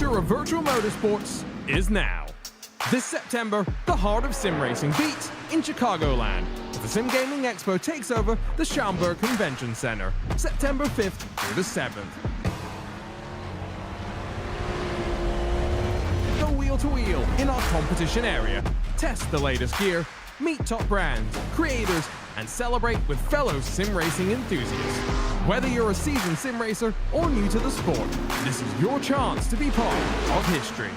future of virtual motorsports is now. This September, the heart of sim racing beats in Chicagoland as the Sim Gaming Expo takes over the Schaumburg Convention Center, September 5th through the 7th. Go wheel to wheel in our competition area, test the latest gear, meet top brands, creators, and celebrate with fellow sim racing enthusiasts. Whether you're a seasoned sim racer or new to the sport, this is your chance to be part of history.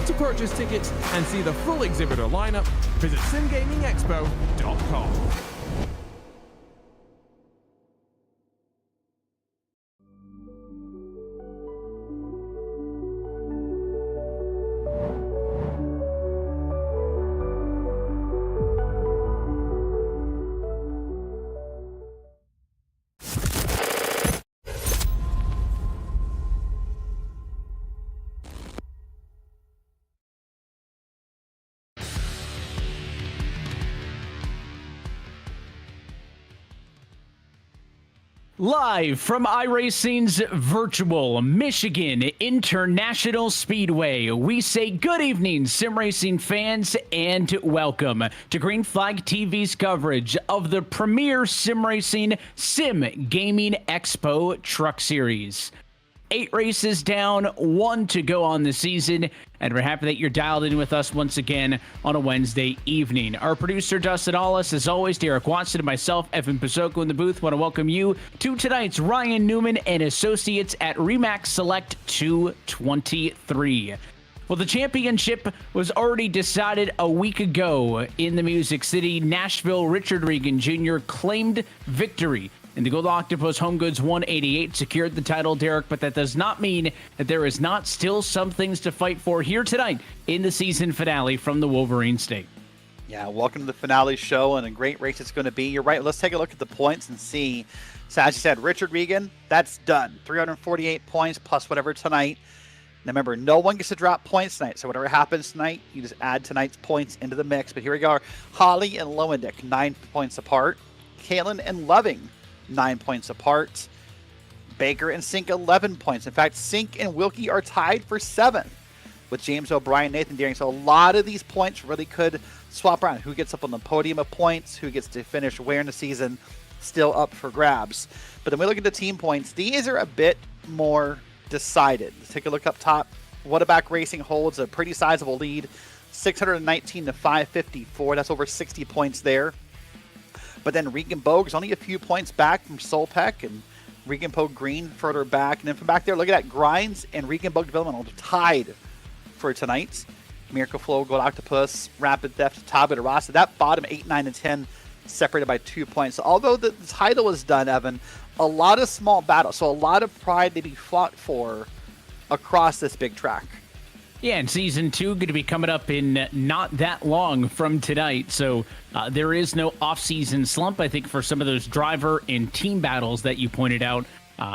To purchase tickets and see the full exhibitor lineup, visit SimGamingExpo.com. Live from iRacing's virtual Michigan International Speedway, we say good evening, sim racing fans, and welcome to Green Flag TV's coverage of the premier sim racing Sim Gaming Expo Truck Series. 8 races down, 1 to go on the season, and we're happy that you're dialed in with us once again on a Wednesday evening. Our producer, Dustin, Ollis, as always, Derrick Watson, and myself, Evan Posocco in the booth, want to welcome you to tonight's Ryan Newman and Associates at Remax Select 223. Well, the championship was already decided a week ago in the Music City. Nashville Richard Regan Jr. claimed victory, and the Gold Octopus Home Goods 188 secured the title, Derrick, but that does not mean that there is not still some things to fight for here tonight in the season finale from the Wolverine State. Yeah, welcome to the finale show, and a great race it's going to be. You're right. Let's take a look at the points and see. So as you said, Richard Regan, that's done. 348 points plus whatever tonight. Now remember, no one gets to drop points tonight, so whatever happens tonight, you just add tonight's points into the mix. But here we go. Holly and Lowendick, 9 points apart. Caitlin and Loving, 9 points apart. Baker and Sink, 11 points. In fact, Sink and Wilkie are tied for 7th with James O'Brien, Nathan Deering. So a lot of these points really could swap around. Who gets up on the podium of points, who gets to finish where in the season, still up for grabs. But then we look at the team points. These are a bit more decided. Let's take a look up top. Whataback Racing holds a pretty sizable lead, 619 to 554. That's over 60 points there. But then Regan Bogue is only a few points back from Solpeck, and Regan Pogue Green further back. And then from back there, look at that. Grinds and Regan Bogue Developmental tied for tonight. Miracle Flow, Gold Octopus, Rapid Theft, Tabe to Rasa. That bottom 8, 9, and 10 separated by 2 points. So although the title is done, Evan, a lot of small battles. So a lot of pride to be fought for across this big track. Yeah, and Season 2 going to be coming up in not that long from tonight, so there is no off-season slump, I think, for some of those driver and team battles that you pointed out.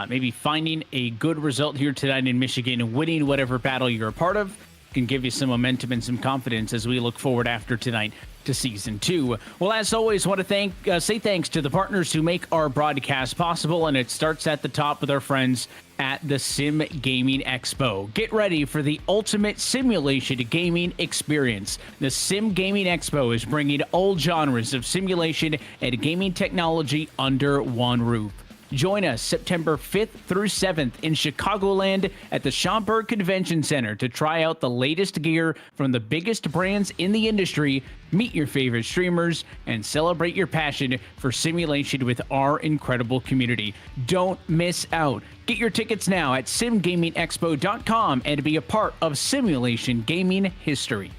Maybe finding a good result here tonight in Michigan and winning whatever battle you're a part of can give you some momentum and some confidence as we look forward after tonight to Season 2. Well, as always, want to say thanks to the partners who make our broadcast possible, and it starts at the top with our friends at the Sim Gaming Expo. Get ready for the ultimate simulation gaming experience. The Sim Gaming Expo is bringing all genres of simulation and gaming technology under one roof. Join us September 5th through 7th in Chicagoland at the Schaumburg Convention Center to try out the latest gear from the biggest brands in the industry, meet your favorite streamers, and celebrate your passion for simulation with our incredible community. Don't miss out. Get your tickets now at SimGamingExpo.com and be a part of simulation gaming history.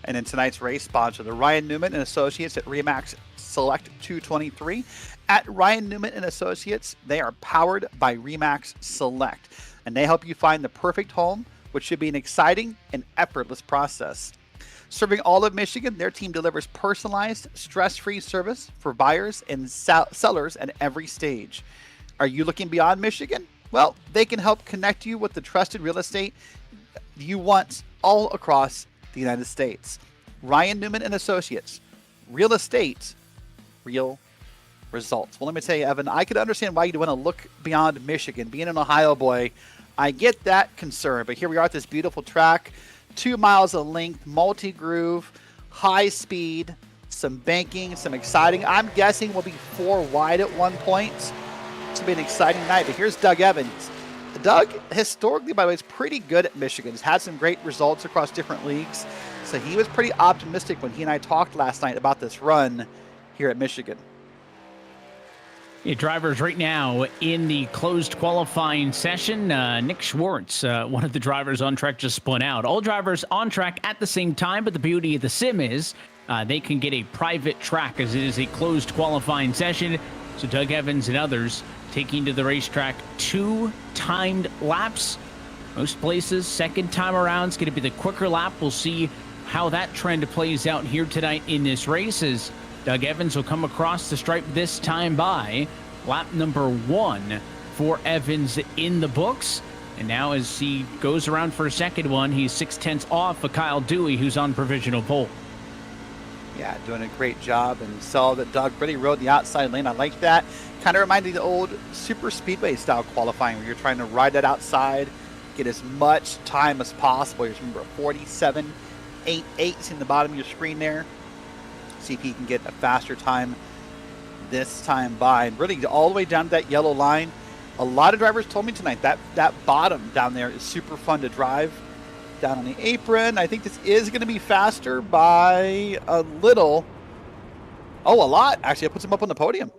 And in tonight's race, sponsor the Ryan Newman and Associates at Remax Select 223. At Ryan Newman and Associates, they are powered by Remax Select, and they help you find the perfect home, which should be an exciting and effortless process. Serving all of Michigan, their team delivers personalized, stress-free service for buyers and sellers at every stage. Are you looking beyond Michigan? Well, they can help connect you with the trusted real estate you want all across the United States. Ryan Newman and Associates, real estate, real results. Well, let me tell you, Evan, I could understand why you'd want to look beyond Michigan. Being an Ohio boy, I get that concern, but here we are at this beautiful track, 2 miles of length, multi-groove, high speed, some banking, some exciting. I'm guessing we'll be 4 wide at one point. It's going to be an exciting night, but here's Doug Evans. Doug, historically, by the way, is pretty good at Michigan. He's had some great results across different leagues, so he was pretty optimistic when he and I talked last night about this run here at Michigan. Yeah, drivers right now in the closed qualifying session. Nick Schwartz, one of the drivers on track, just spun out. All drivers on track at the same time, but the beauty of the sim is they can get a private track as it is a closed qualifying session. So Doug Evans and others taking to the racetrack 2 timed laps. Most places, second time around, is going to be the quicker lap. We'll see how that trend plays out here tonight in this race as Doug Evans will come across the stripe this time by lap number 1 for Evans in the books. And now as he goes around for a second one, he's 0.6 off of Kyle Dewey, who's on provisional pole. Yeah, doing a great job, and saw that Doug really rode the outside lane. I like that. Kind of reminded me of the old super speedway style qualifying where you're trying to ride that outside, get as much time as possible. You remember 47.88 in the bottom of your screen there. See if he can get a faster time this time by, and really all the way down to that yellow line. A lot of drivers told me tonight that bottom down there is super fun to drive down on the apron. I think this is going to be faster by a little. Oh, a lot. Actually, it puts him up on the podium.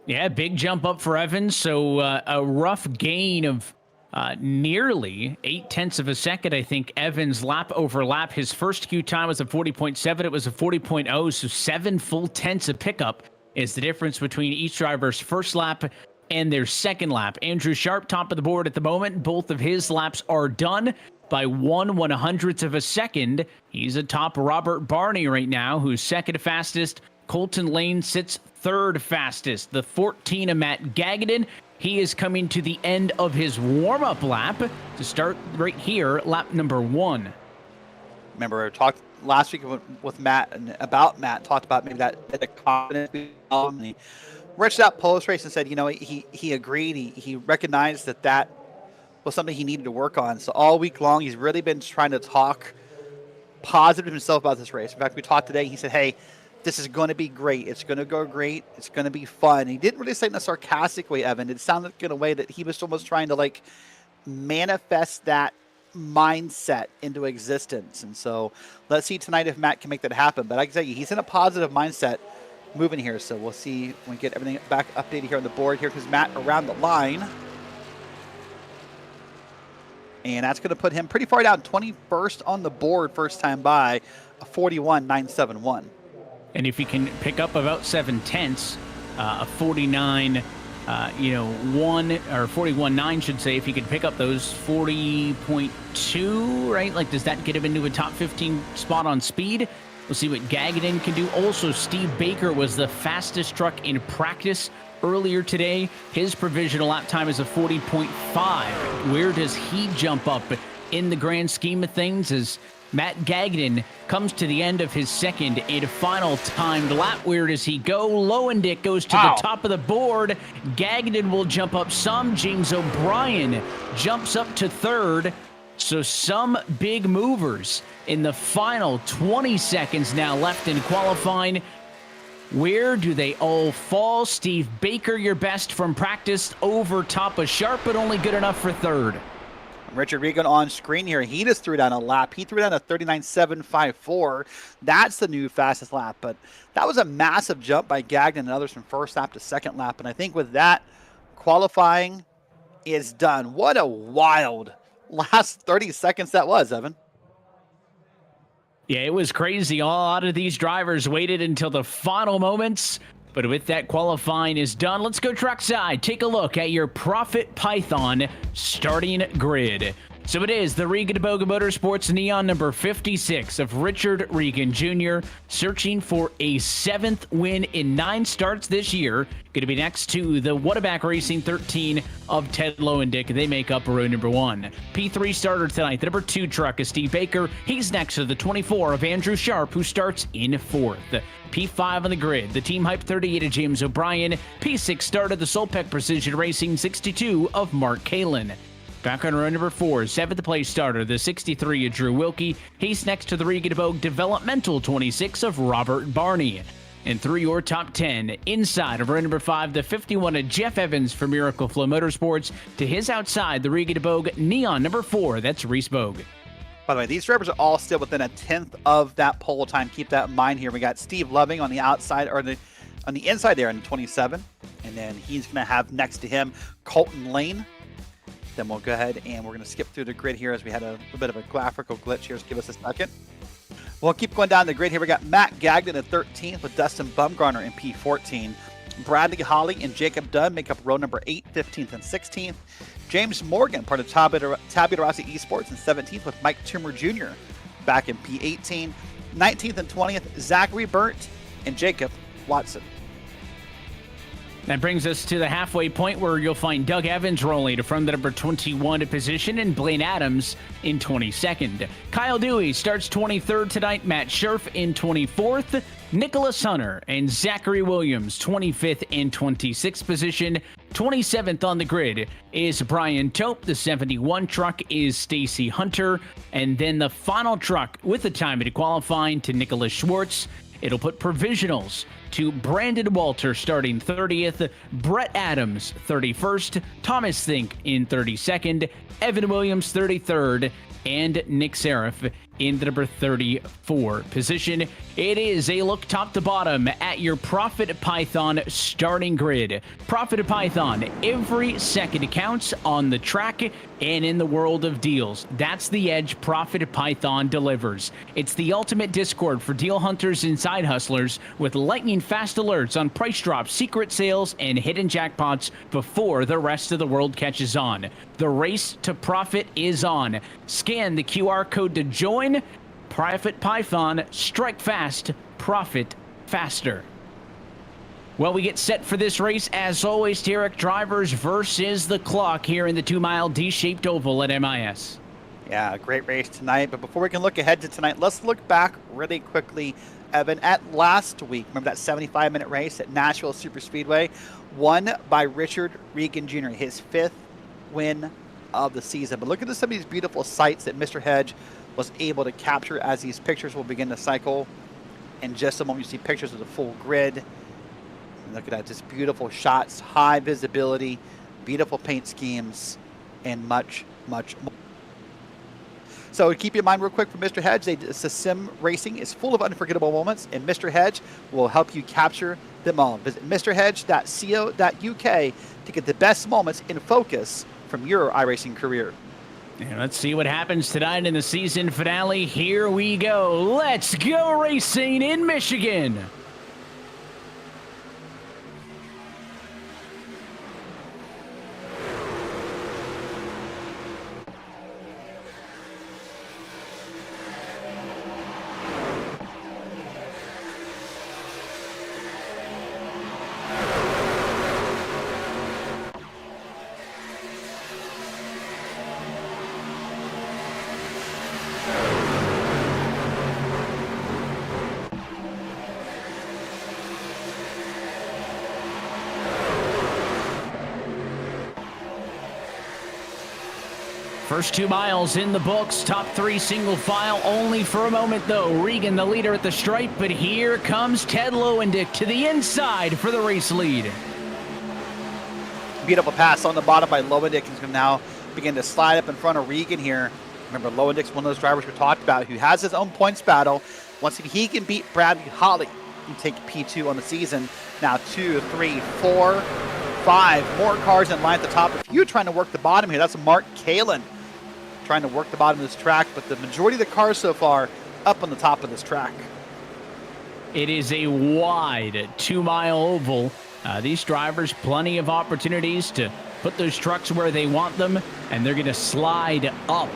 Yeah, big jump up for Evans. So a rough gain of nearly 0.8 of a second, I think. Evans lap over lap. His first Q time was a 40.7. It was a 40.0. So 7 full tenths of pickup is the difference between each driver's first lap and their second lap. Andrew Sharp, top of the board at the moment. Both of his laps are done by 1/100th of a second. He's atop Robert Barney right now, who's second fastest. Colton Lane sits third fastest. The 14 of Matt Gagnon. He is coming to the end of his warm-up lap to start right here, lap number 1. Remember, I talked last week with Matt and about Matt, talked about maybe that confidence. And he reached out post race and said, you know, he agreed. He recognized that was something he needed to work on. So all week long, he's really been trying to talk positive to himself about this race. In fact, we talked today. He said, hey, this is going to be great. It's going to go great. It's going to be fun. He didn't really say it in a sarcastic way, Evan. It sounded like in a way that he was almost trying to like manifest that mindset into existence. And so let's see tonight if Matt can make that happen. But I can tell you, he's in a positive mindset moving here. So we'll see when we get everything back updated here on the board. Here comes Matt around the line. And that's going to put him pretty far down, 21st on the board first time by, a 41.971. And if he can pick up about 0.7, a 49, 1 or 41.9 should say, if he could pick up those 40.2, right? Like, does that get him into a top 15 spot on speed? We'll see what Gagnon can do. Also, Steve Baker was the fastest truck in practice earlier today. His provisional lap time is a 40.5. Where does he jump up in the grand scheme of things as Matt Gagnon comes to the end of his second and final timed lap? Where does he go? Lowendick goes to the top of the board. Gagnon will jump up some. James O'Brien jumps up to third. So some big movers in the final 20 seconds now left in qualifying. Where do they all fall? Steve Baker, your best from practice, over top of Sharp, but only good enough for third. Richard Regan on screen here. He just threw down a lap. He threw down a 39.754. That's the new fastest lap. But that was a massive jump by Gagnon and others from first lap to second lap. And I think with that, qualifying is done. What a wild last 30 seconds that was, Evan. Yeah, it was crazy. A lot of these drivers waited until the final moments. But with that, qualifying is done. Let's go trackside. Take a look at your Profit Python starting grid. So it is the Regan Boga Motorsports Neon number 56 of Richard Regan Jr. searching for a 7th win in 9 starts this year. Going to be next to the Whataback Racing 13 of Ted Lowendick. They make up row number 1. P3 starter tonight. The number 2 truck is Steve Baker. He's next to the 24 of Andrew Sharp, who starts in 4th. P5 on the grid, the Team Hype 38 of James O'Brien. P6 started the Solpec Precision Racing 62 of Mark Kalin. Back on row number 4, 7th place starter, the 63 of Drew Wilkie. He's next to the Regan Vogue Developmental 26 of Robert Barney. And through your top 10, inside of row number 5, the 51 of Jeff Evans for Miracle Flow Motorsports. To his outside, the Regan Vogue Neon number 4, that's Reese Vogue. By the way, these drivers are all still within a 10th of that pole time. Keep that in mind here. We got Steve Loving on the outside, or on the inside there in 27. And then he's going to have next to him Colton Lane. Then we'll go ahead and we're going to skip through the grid here as we had a little bit of a graphical glitch here. Just give us a second. We'll keep going down the grid here. We got Matt Gagnon at 13th with Dustin Bumgarner in P14. Bradley Holly and Jacob Dunn make up row number 8, 15th, and 16th. James Morgan, part of Tabula Rasa Esports, in 17th with Mike Toomer Jr. back in P18. 19th and 20th, Zachary Burt and Jacob Watson. That brings us to the halfway point where you'll find Doug Evans rolling from the number 21 position and Blaine Adams in 22nd. Kyle Dewey starts 23rd tonight. Matt Scherf in 24th. Nicholas Hunter and Zachary Williams 25th and 26th position. 27th on the grid is Brian Tope. The 71 truck is Stacy Hunter. And then the final truck with the time to qualifying to Nicholas Schwartz. It'll put provisionals to Brandon Walter starting 30th, Brett Adams 31st, Thomas Think in 32nd, Evan Williams 33rd, and Nick Seraph in the number 34 position. It is a look top to bottom at your Profit Python starting grid. Profit Python, every second counts on the track and in the world of deals. That's the edge Profit Python delivers. It's the ultimate Discord for deal hunters and side hustlers with lightning fast alerts on price drops, secret sales, and hidden jackpots before the rest of the world catches on. The race to profit is on. Scan the QR code to join. Profit Python, strike fast, profit faster. Well, we get set for this race, as always, Derrick, drivers versus the clock here in the 2-mile D-shaped oval at MIS. Yeah, great race tonight. But before we can look ahead to tonight, let's look back really quickly, Evan, at last week. Remember that 75-minute race at Nashville Superspeedway? Won by Richard Regan Jr., his 5th win of the season. But look at some of these beautiful sights that Mr. Hedge was able to capture as these pictures will begin to cycle. In just a moment, you see pictures of the full grid. And look at that, just beautiful shots, high visibility, beautiful paint schemes, and much, much more. So keep in mind real quick for Mr. Hedge, the sim racing is full of unforgettable moments, and Mr. Hedge will help you capture them all. Visit mrhedge.co.uk to get the best moments in focus from your iRacing career. And let's see what happens tonight in the season finale. Here we go. Let's go racing in Michigan. First 2 miles in the books, top 3 single file only for a moment though. Regan the leader at the stripe, but here comes Ted Lowendick to the inside for the race lead. Beautiful pass on the bottom by Lowendick. He's going to now begin to slide up in front of Regan here. Remember, Lowendick's one of those drivers we talked about who has his own points battle. Once he can beat Bradley Holly and take P2 on the season. Now 2, 3, 4, 5 more cars in line at the top. If you're trying to work the bottom here, that's Mark Kalin trying to work the bottom of this track, but the majority of the cars so far up on the top of this track. It is a wide 2-mile oval. These drivers, plenty of opportunities to put those trucks where they want them, and they're going to slide up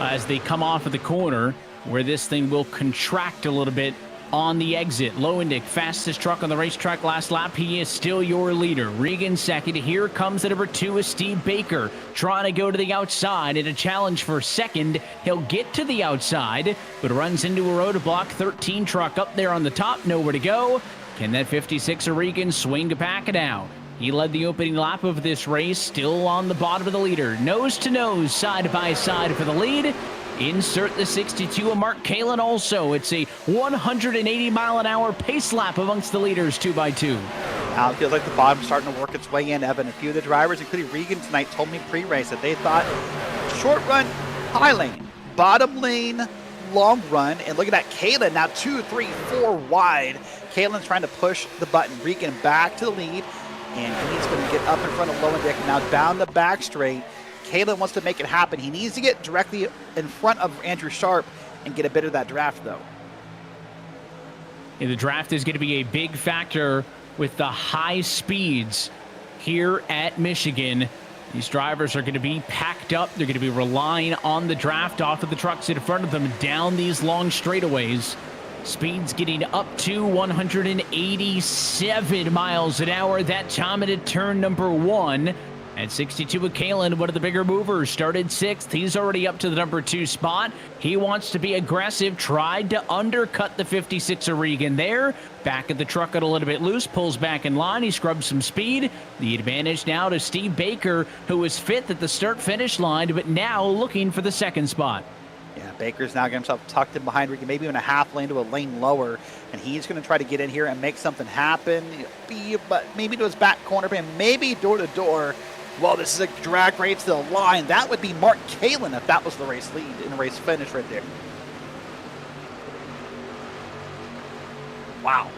as they come off of the corner, where this thing will contract a little bit on the exit. Lowendick, fastest truck on the racetrack last lap. He is still your leader. Regan second. Here comes the number 2 is Steve Baker, trying to go to the outside in a challenge for second. He'll get to the outside, but runs into a roadblock. 13 truck up there on the top, nowhere to go. Can that 56 Regan swing to pack it out? He led the opening lap of this race, still on the bottom of the leader. Nose to nose, side by side for the lead. Insert the 62 of Mark Kalin also. It's a 180-mile-an-hour pace lap amongst the leaders, 2x2. Now it feels like the bottom's starting to work its way in, Evan. A few of the drivers, including Regan tonight, told me pre-race that they thought short run, high lane, bottom lane, long run. And look at that, Kalin now 2, 3, 4 wide. Kalin's trying to push the button. Regan back to the lead, and he's going to get up in front of Lowendick. Now down the back straight. Kalin wants to make it happen. He needs to get directly in front of Andrew Sharp and get a bit of that draft, though. Yeah, the draft is going to be a big factor with the high speeds here at Michigan. These drivers are going to be packed up. They're going to be relying on the draft off of the trucks in front of them down these long straightaways. Speeds getting up to 187 miles an hour. That time at turn number 1. At 62 with Kalin, one of the bigger movers, started 6th. He's already up to the number 2 spot. He wants to be aggressive, tried to undercut the 56 Regan there. Back at the truck, got a little bit loose, pulls back in line. He scrubs some speed. The advantage now to Steve Baker, who was 5th at the start-finish line, but now looking for the 2nd spot. Yeah, Baker's now getting himself tucked in behind Regan, maybe even a half lane to a lane lower, and he's going to try to get in here and make something happen. But maybe to his back corner, and maybe door to door. Well, this is a drag race to the line. That would be Mark Kalin if that was the race lead in the race finish right there. Wow.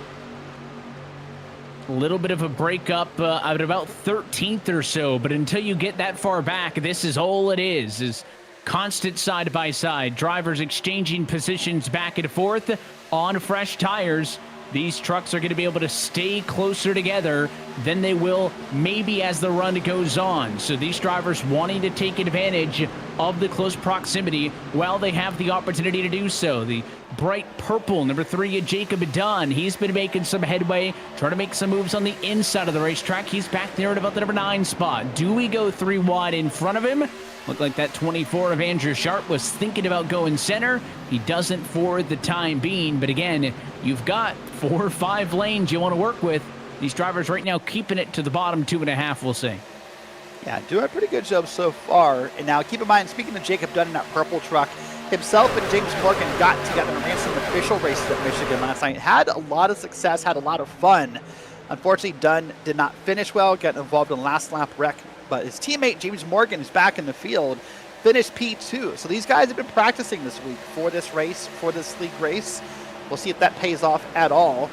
A little bit of a breakup at about 13th or so, but until you get that far back, this is all it is constant side-by-side. Drivers exchanging positions back and forth on fresh tires. These trucks are going to be able to stay closer together than they will maybe as the run goes on. So these drivers wanting to take advantage of the close proximity while they have the opportunity to do so. The bright purple, number 3, Jacob Dunn. He's been making some headway, trying to make some moves on the inside of the racetrack. He's back there at about the number 9 spot. Do we go 3 wide in front of him? Looked like that 24 of Andrew Sharp was thinking about going center. He doesn't for the time being, but again, you've got 4 or 5 lanes you want to work with. These drivers right now keeping it to the bottom 2.5, we'll say. Yeah, doing a pretty good job so far. And now keep in mind, speaking of Jacob Dunn in that purple truck, himself and James Morgan got together and ran some official races at Michigan last night. Had a lot of success, had a lot of fun. Unfortunately, Dunn did not finish well, got involved in a last lap wreck. But his teammate, James Morgan, is back in the field, finished P2. So these guys have been practicing this week for this race, for this league race. We'll see if that pays off at all.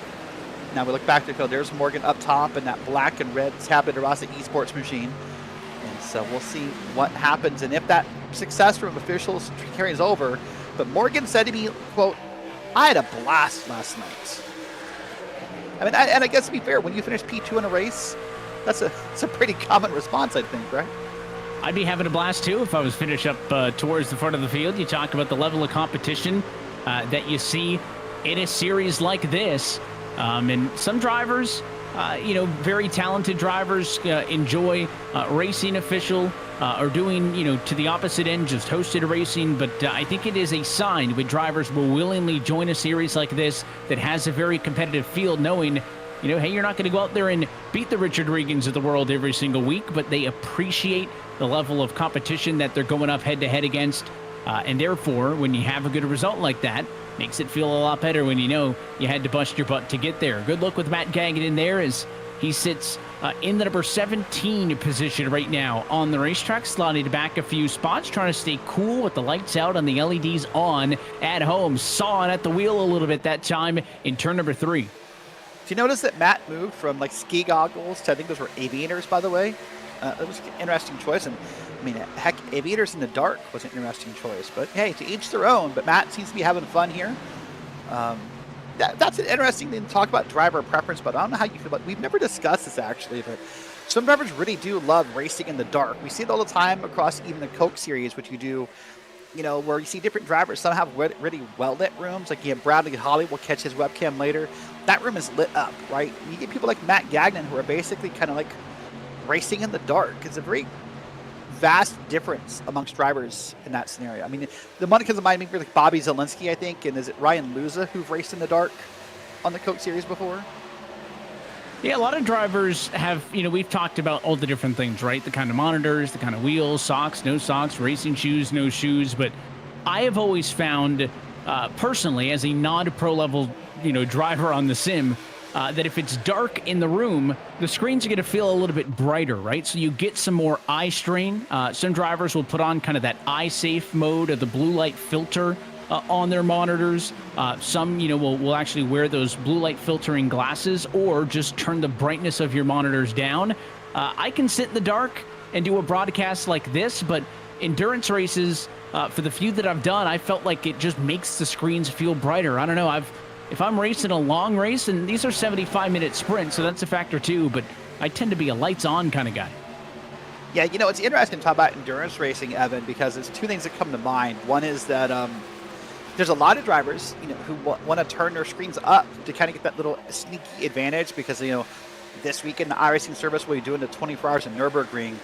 Now we look back to the field. There's Morgan up top in that black and red Tablet Rasa esports machine. And so we'll see what happens and if that success from officials carries over. But Morgan said to me, quote, "I had a blast last night." I mean, and I guess to be fair, when you finish P2 in a race, it's a pretty common response, I think, right? I'd be having a blast too if I was finished up towards the front of the field. You talk about the level of competition that you see in a series like this. And some drivers, very talented drivers enjoy racing official or doing, to the opposite end, just hosted racing. But I think it is a sign when drivers will willingly join a series like this that has a very competitive field, knowing hey, you're not going to go out there and beat the Richard Regans of the world every single week, but they appreciate the level of competition that they're going up head-to-head against. And therefore, when you have a good result like that, makes it feel a lot better when you know you had to bust your butt to get there. Good luck with Matt Gagnon in there as he sits in the number 17 position right now on the racetrack, sliding back a few spots, trying to stay cool with the lights out and the LEDs on at home. Sawing at the wheel a little bit that time in turn number 3. Do you notice that Matt moved from ski goggles to, I think those were aviators, by the way? It was an interesting choice. And I mean, heck, aviators in the dark was an interesting choice. But hey, to each their own. But Matt seems to be having fun here. That's an interesting thing to talk about driver preference, but I don't know how you feel about it. We've never discussed this actually, but some drivers really do love racing in the dark. We see it all the time across even the Coke series, which you do, where you see different drivers. Some have really well-lit rooms. Like you have Bradley Holly, will catch his webcam later. That room is lit up, right? You get people like Matt Gagnon who are basically kind of like racing in the dark. It's a very vast difference amongst drivers in that scenario. I mean, the one that comes to mind, maybe like Bobby Zielinski, I think, and is it Ryan Luza who've raced in the dark on the Coke series before? Yeah, a lot of drivers have, we've talked about all the different things, right? The kind of monitors, the kind of wheels, socks, no socks, racing shoes, no shoes. But I have always found, personally, as a non-pro level, driver on the sim, that if it's dark in the room, the screens are going to feel a little bit brighter, right? So you get some more eye strain. Some drivers will put on kind of that eye safe mode of the blue light filter on their monitors. Some, will actually wear those blue light filtering glasses or just turn the brightness of your monitors down. I can sit in the dark and do a broadcast like this, but endurance races, for the few that I've done, I felt like it just makes the screens feel brighter. I don't know. If I'm racing a long race, and these are 75-minute sprints, so that's a factor too, but I tend to be a lights-on kind of guy. Yeah, it's interesting to talk about endurance racing, Evan, because there's two things that come to mind. One is that there's a lot of drivers, who want to turn their screens up to kind of get that little sneaky advantage because, this weekend the iRacing service will be doing the 24 hours in Nürburgring.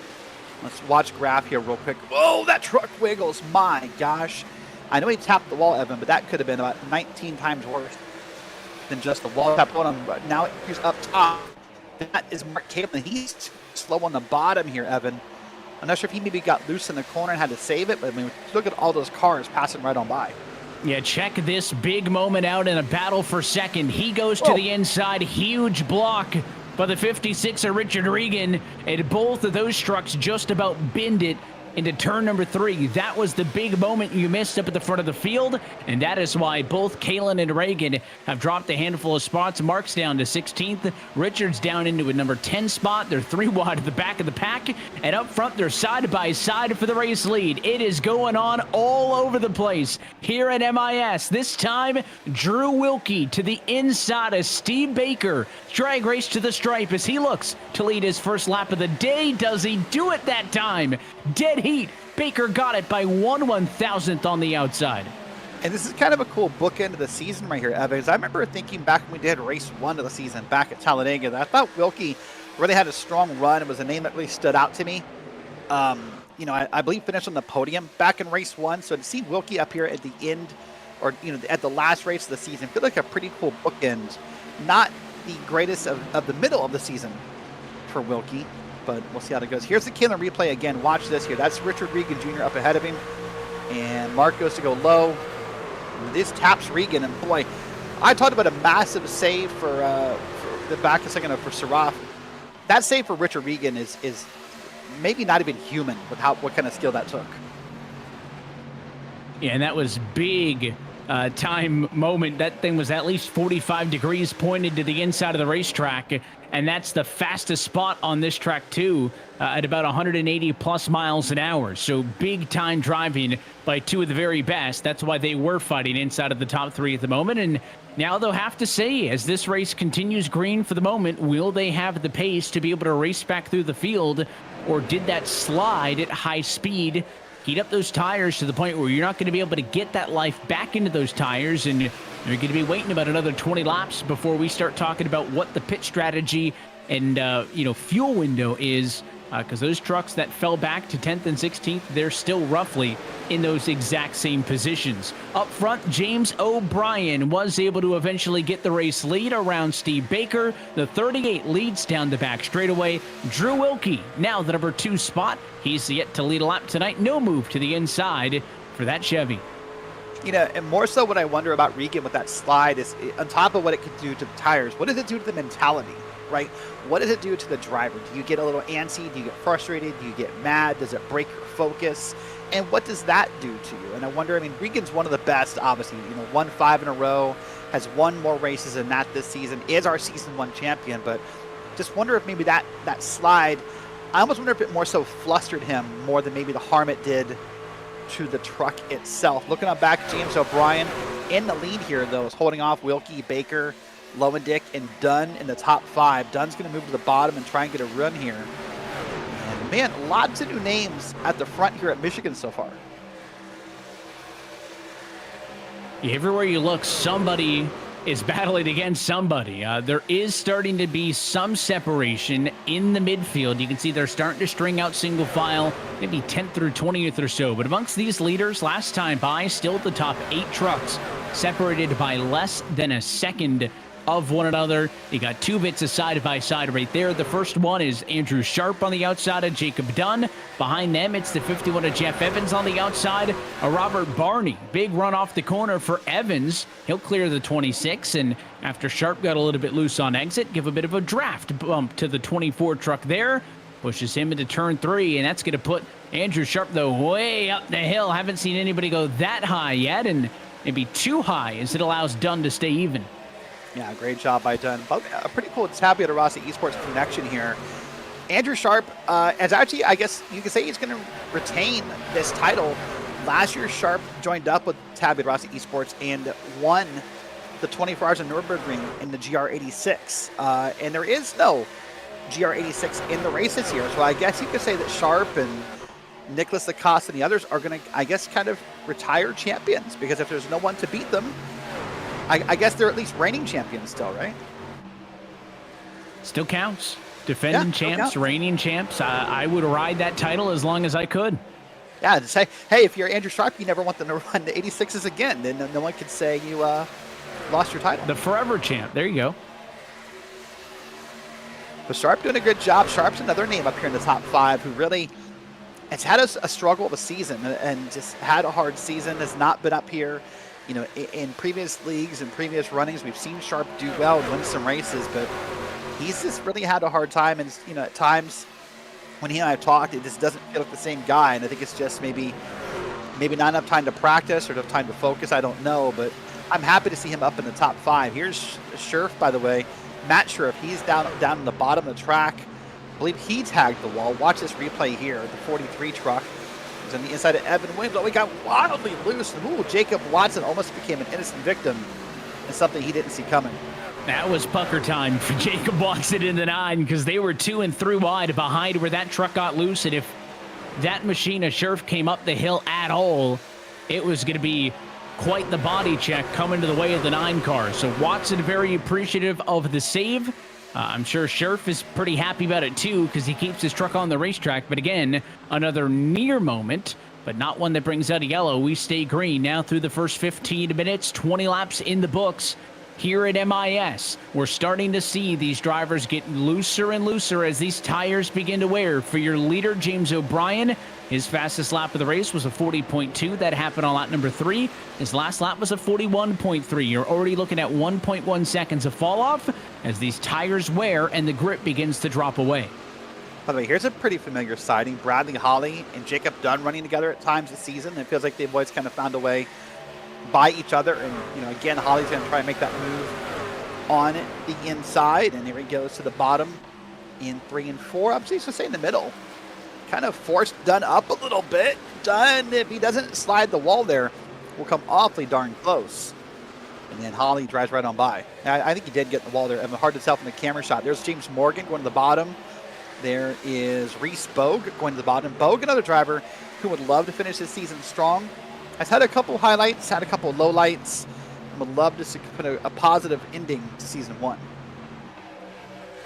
Let's watch graph here real quick. Whoa, that truck wiggles. My gosh. I know he tapped the wall, Evan, but that could have been about 19 times worse than just the wall tap on him. But now he's up top. That is Mark Caitlin. He's slow on the bottom here, Evan. I'm not sure if he maybe got loose in the corner and had to save it, but I mean, look at all those cars passing right on by. Yeah, check this big moment out in a battle for second. He goes to the inside. Huge block by the 56er Richard Regan, and both of those trucks just about binned it into turn number 3. That was the big moment you missed up at the front of the field, and that is why both Kalen and Reagan have dropped a handful of spots. Mark's down to 16th. Richard's down into a number 10 spot. They're 3 wide at the back of the pack, and up front they're side by side for the race lead. It is going on all over the place here at MIS. This time, Drew Wilkie to the inside of Steve Baker. Drag race to the stripe as he looks to lead his first lap of the day. Does he do it that time? Dead heat. Baker got it by 1/1000th on the outside. And this is kind of a cool bookend of the season right here, Evans. I remember thinking back when we did race 1 of the season back at Talladega that I thought Wilkie really had a strong run. It was a name that really stood out to me. I believe finished on the podium back in race 1. So to see Wilkie up here at the end, or at the last race of the season, feel like a pretty cool bookend. Not the greatest of the middle of the season for Wilkie, but we'll see how it goes. Here's the Kalen replay again. Watch this here. That's Richard Regan Jr. up ahead of him, and Mark goes to go low. This taps Regan, and boy, I talked about a massive save for the back a second for Saraf. That save for Richard Regan is maybe not even human with what kind of skill that took. Yeah, and that was big time moment. That thing was at least 45 degrees pointed to the inside of the racetrack, and that's the fastest spot on this track too, at about 180 plus miles an hour. So big time driving by 2 of the very best. That's why they were fighting inside of the top 3 at the moment, and now they'll have to say, as this race continues green for the moment, will they have the pace to be able to race back through the field, or did that slide at high speed heat up those tires to the point where you're not going to be able to get that life back into those tires, and you're going to be waiting about another 20 laps before we start talking about what the pit strategy and fuel window is, because those trucks that fell back to 10th and 16th, they're still roughly in those exact same positions. Up front, James O'Brien was able to eventually get the race lead around Steve Baker. The 38 leads down the back straightaway. Drew Wilkie, now the number 2 spot. He's yet to lead a lap tonight. No move to the inside for that Chevy. And more so what I wonder about Regan with that slide is, on top of what it could do to the tires, what does it do to the mentality, right? What does it do to the driver? Do you get a little antsy? Do you get frustrated? Do you get mad? Does it break your focus? And what does that do to you? And I wonder, Regan's one of the best, obviously, won 5 in a row, has won more races than that this season, is our season 1 champion, but just wonder if maybe that slide, I almost wonder if it more so flustered him more than maybe the harm it did to the truck itself. Looking up back, James O'Brien in the lead here, though, is holding off Wilkie, Baker, Lowendick and Dunn in the top 5. Dunn's going to move to the bottom and try and get a run here. And man, lots of new names at the front here at Michigan so far. Everywhere you look, somebody is battling against somebody. There is starting to be some separation in the midfield. You can see they're starting to string out single file, maybe 10th through 20th or so. But amongst these leaders, last time by, still the top 8 trucks, separated by less than a second of one another. You got 2 bits of side by side right there. The first one is Andrew Sharp on the outside of Jacob Dunn. Behind them, it's the 51 of Jeff Evans on the outside. A Robert Barney. Big run off the corner for Evans. He'll clear the 26, and after Sharp got a little bit loose on exit, give a bit of a draft bump to the 24 truck there. Pushes him into turn 3, and that's going to put Andrew Sharp, though, way up the hill. Haven't seen anybody go that high yet, and maybe too high as it allows Dunn to stay even. Yeah, great job by Dunn. A pretty cool Tabula Rasa Esports connection here. Andrew Sharp, as actually, I guess you could say he's going to retain this title. Last year, Sharp joined up with Tabula Rasa Esports and won the 24 Hours of Nürburgring in the GR86. And there is no GR86 in the race this year. So I guess you could say that Sharp and Nicholas Lacoste and the others are going to, I guess, kind of retire champions, because if there's no one to beat them, I guess they're at least reigning champions still, right? Still counts. Defending champs, counts. reigning champs. I would ride that title as long as I could. Yeah, to say, hey, if you're Andrew Sharp, you never want them to run the 86s again. Then no one could say you lost your title. The forever champ. There you go. But Sharp doing a good job. Sharp's another name up here in the top 5 who really has had a struggle of a season and just had a hard season, has not been up here. You know, in previous leagues and previous runnings, we've seen Sharp do well and win some races, but he's just really had a hard time. And, you know, at times when he and I have talked, it just doesn't feel like the same guy. And I think it's just maybe not enough time to practice or enough time to focus. I don't know, but I'm happy to see him up in the top 5. Here's Scherf, by the way. Matt Scherf, he's down in the bottom of the track. I believe he tagged the wall. Watch this replay here. The 43 truck. On the inside of Evan Williams, but we got wildly loose. Ooh, Jacob Watson almost became an innocent victim and something he didn't see coming. That was pucker time for Jacob Watson in the 9, because they were 2 and 3 wide behind where that truck got loose. And if that machine of Scherf came up the hill at all, it was going to be quite the body check coming to the way of the 9 car. So Watson very appreciative of the save. I'm sure Scherf is pretty happy about it too, because he keeps his truck on the racetrack. But again, another near moment, but not one that brings out a yellow. We stay green now through the first 15 minutes, 20 laps in the books. Here at MIS, we're starting to see these drivers get looser and looser as these tires begin to wear. For your leader, James O'Brien, his fastest lap of the race was a 40.2. That happened on lap number 3. His last lap was a 41.3. You're already looking at 1.1 seconds of fall off as these tires wear and the grip begins to drop away. By the way, here's a pretty familiar sighting. Bradley Holly and Jacob Dunn running together at times this season. It feels like they've always kind of found a way by each other. And, you know, again, Holly's going to try and make that move on the inside. And here he goes to the bottom in 3 and 4. I'm just going to say in the middle. Kind of forced Dunn up a little bit. Dunn, if he doesn't slide the wall there, will come awfully darn close. And then Holly drives right on by. I think he did get in the wall there. I mean, hard to tell from the camera shot. There's James Morgan going to the bottom. There is Reese Bogue going to the bottom. Bogue, another driver who would love to finish his season strong. Has had a couple highlights, had a couple lowlights, and would love to put a positive ending to season 1.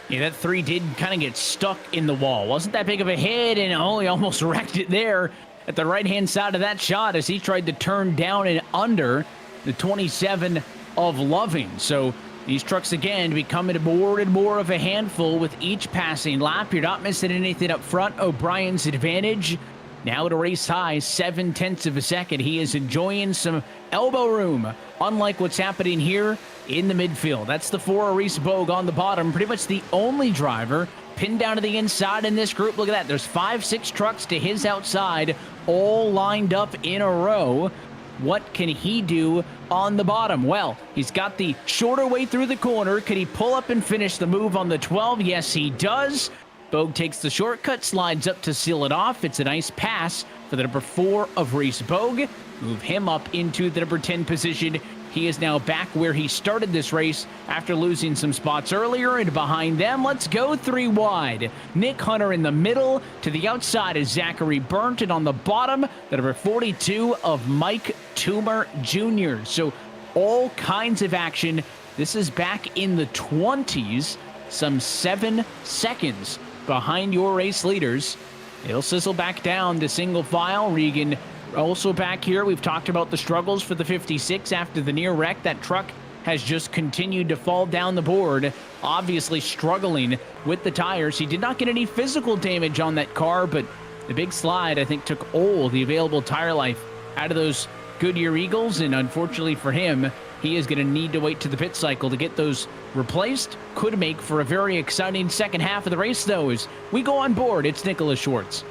Yeah, that 3 did kind of get stuck in the wall. Wasn't that big of a hit, and he almost wrecked it there at the right-hand side of that shot as he tried to turn down and under the 27 of Loving. So these trucks, again, becoming more and more of a handful with each passing lap. You're not missing anything up front. O'Brien's advantage now at a race high, 0.7 of a second. He is enjoying some elbow room, unlike what's happening here in the midfield. That's the 4 Reese Bogue on the bottom. Pretty much the only driver pinned down to the inside in this group. Look at that. There's 5-6 trucks to his outside, all lined up in a row. What can he do on the bottom? Well, he's got the shorter way through the corner. Can he pull up and finish the move on the 12? Yes, he does. Bogue takes the shortcut, slides up to seal it off. It's a nice pass for the number 4 of Race Bogue. Move him up into the number 10 position. He is now back where he started this race after losing some spots earlier. And behind them, let's go 3 wide. Nick Hunter in the middle. To the outside is Zachary Burnt. And on the bottom, the number 42 of Mike Toomer Jr. So all kinds of action. This is back in the 20s, some 7 seconds behind your race leaders. He'll sizzle back down to single file. Regan also back here. We've talked about the struggles for the 56 after the near wreck. That truck has just continued to fall down the board, obviously struggling with the tires. He did not get any physical damage on that car, but the big slide, I think, took all the available tire life out of those Goodyear Eagles, and unfortunately for him, he is going to need to wait to the pit cycle to get those replaced. Could make for a very exciting second half of the race, though, as we go on board. It's Nicholas Schwartz.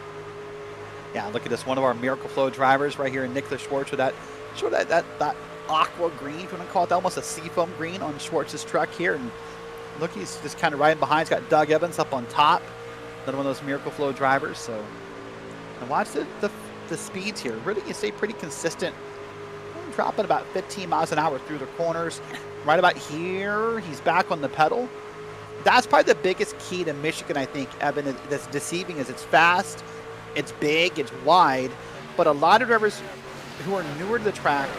Yeah, look at this. One of our Miracle Flow drivers right here, Nicholas Schwartz, with that sort of that aqua green, if you want to call it that, almost a seafoam green on Schwartz's truck here. And look, he's just kind of riding behind. He's got Doug Evans up on top, another one of those Miracle Flow drivers. So, and watch the speeds here. Really, you stay pretty consistent. Dropping about 15 miles an hour through the corners. Right about here, he's back on the pedal. That's probably the biggest key to Michigan, I think, Evan, that's deceiving, is it's fast, it's big, it's wide, but a lot of drivers who are newer to the track,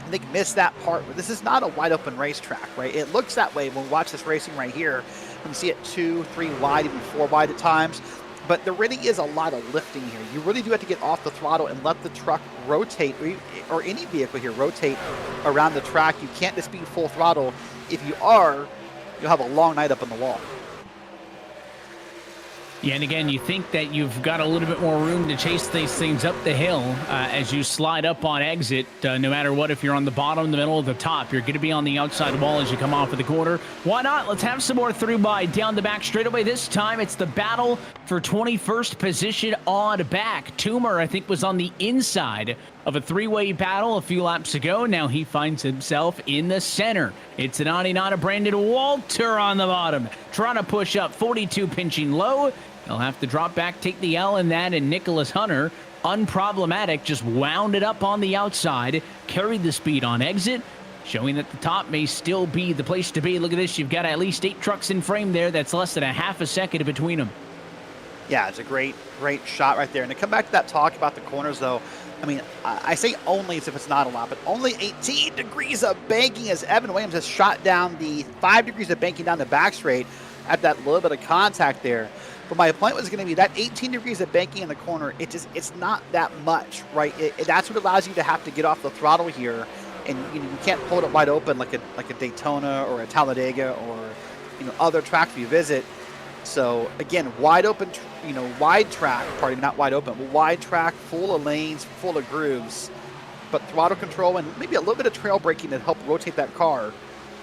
I think, miss that part. This is not a wide open racetrack, right? It looks that way when we watch this racing right here. You see it 2, 3 wide, even 4 wide at times. But there really is a lot of lifting here. You really do have to get off the throttle and let the truck rotate, or any vehicle here rotate around the track. You can't just be full throttle. If you are, you'll have a long night up on the wall. Yeah, and again, you think that you've got a little bit more room to chase these things up the hill as you slide up on exit. No matter what, if you're on the bottom, the middle, or the top, you're going to be on the outside wall as you come off of the corner. Why not? Let's have some more 3 wide down the back straightaway. This time, it's the battle for 21st position on back. Toomer, I think, was on the inside of a 3-way battle a few laps ago. Now he finds himself in the center. It's an 99 of Brandon Walter on the bottom, trying to push up. 42 pinching low. He'll have to drop back, take the L in that, and Nicholas Hunter, unproblematic, just wound it up on the outside, carried the speed on exit, showing that the top may still be the place to be. Look at this. You've got at least 8 trucks in frame there. That's less than a half a second between them. Yeah, it's a great shot right there. And to come back to that talk about the corners, though, I mean, I say only as if it's not a lot, but only 18 degrees of banking as Evan Williams has shot down the 5 degrees of banking down the back straight at that little bit of contact there. But my point was going to be that 18 degrees of banking in the corner, it's not that much, right? That's what allows you to have to get off the throttle here, and you can't hold it wide open like a Daytona or a Talladega or other tracks you visit. So again, wide open, wide track, not wide open, but wide track, full of lanes, full of grooves. But throttle control and maybe a little bit of trail braking to help rotate that car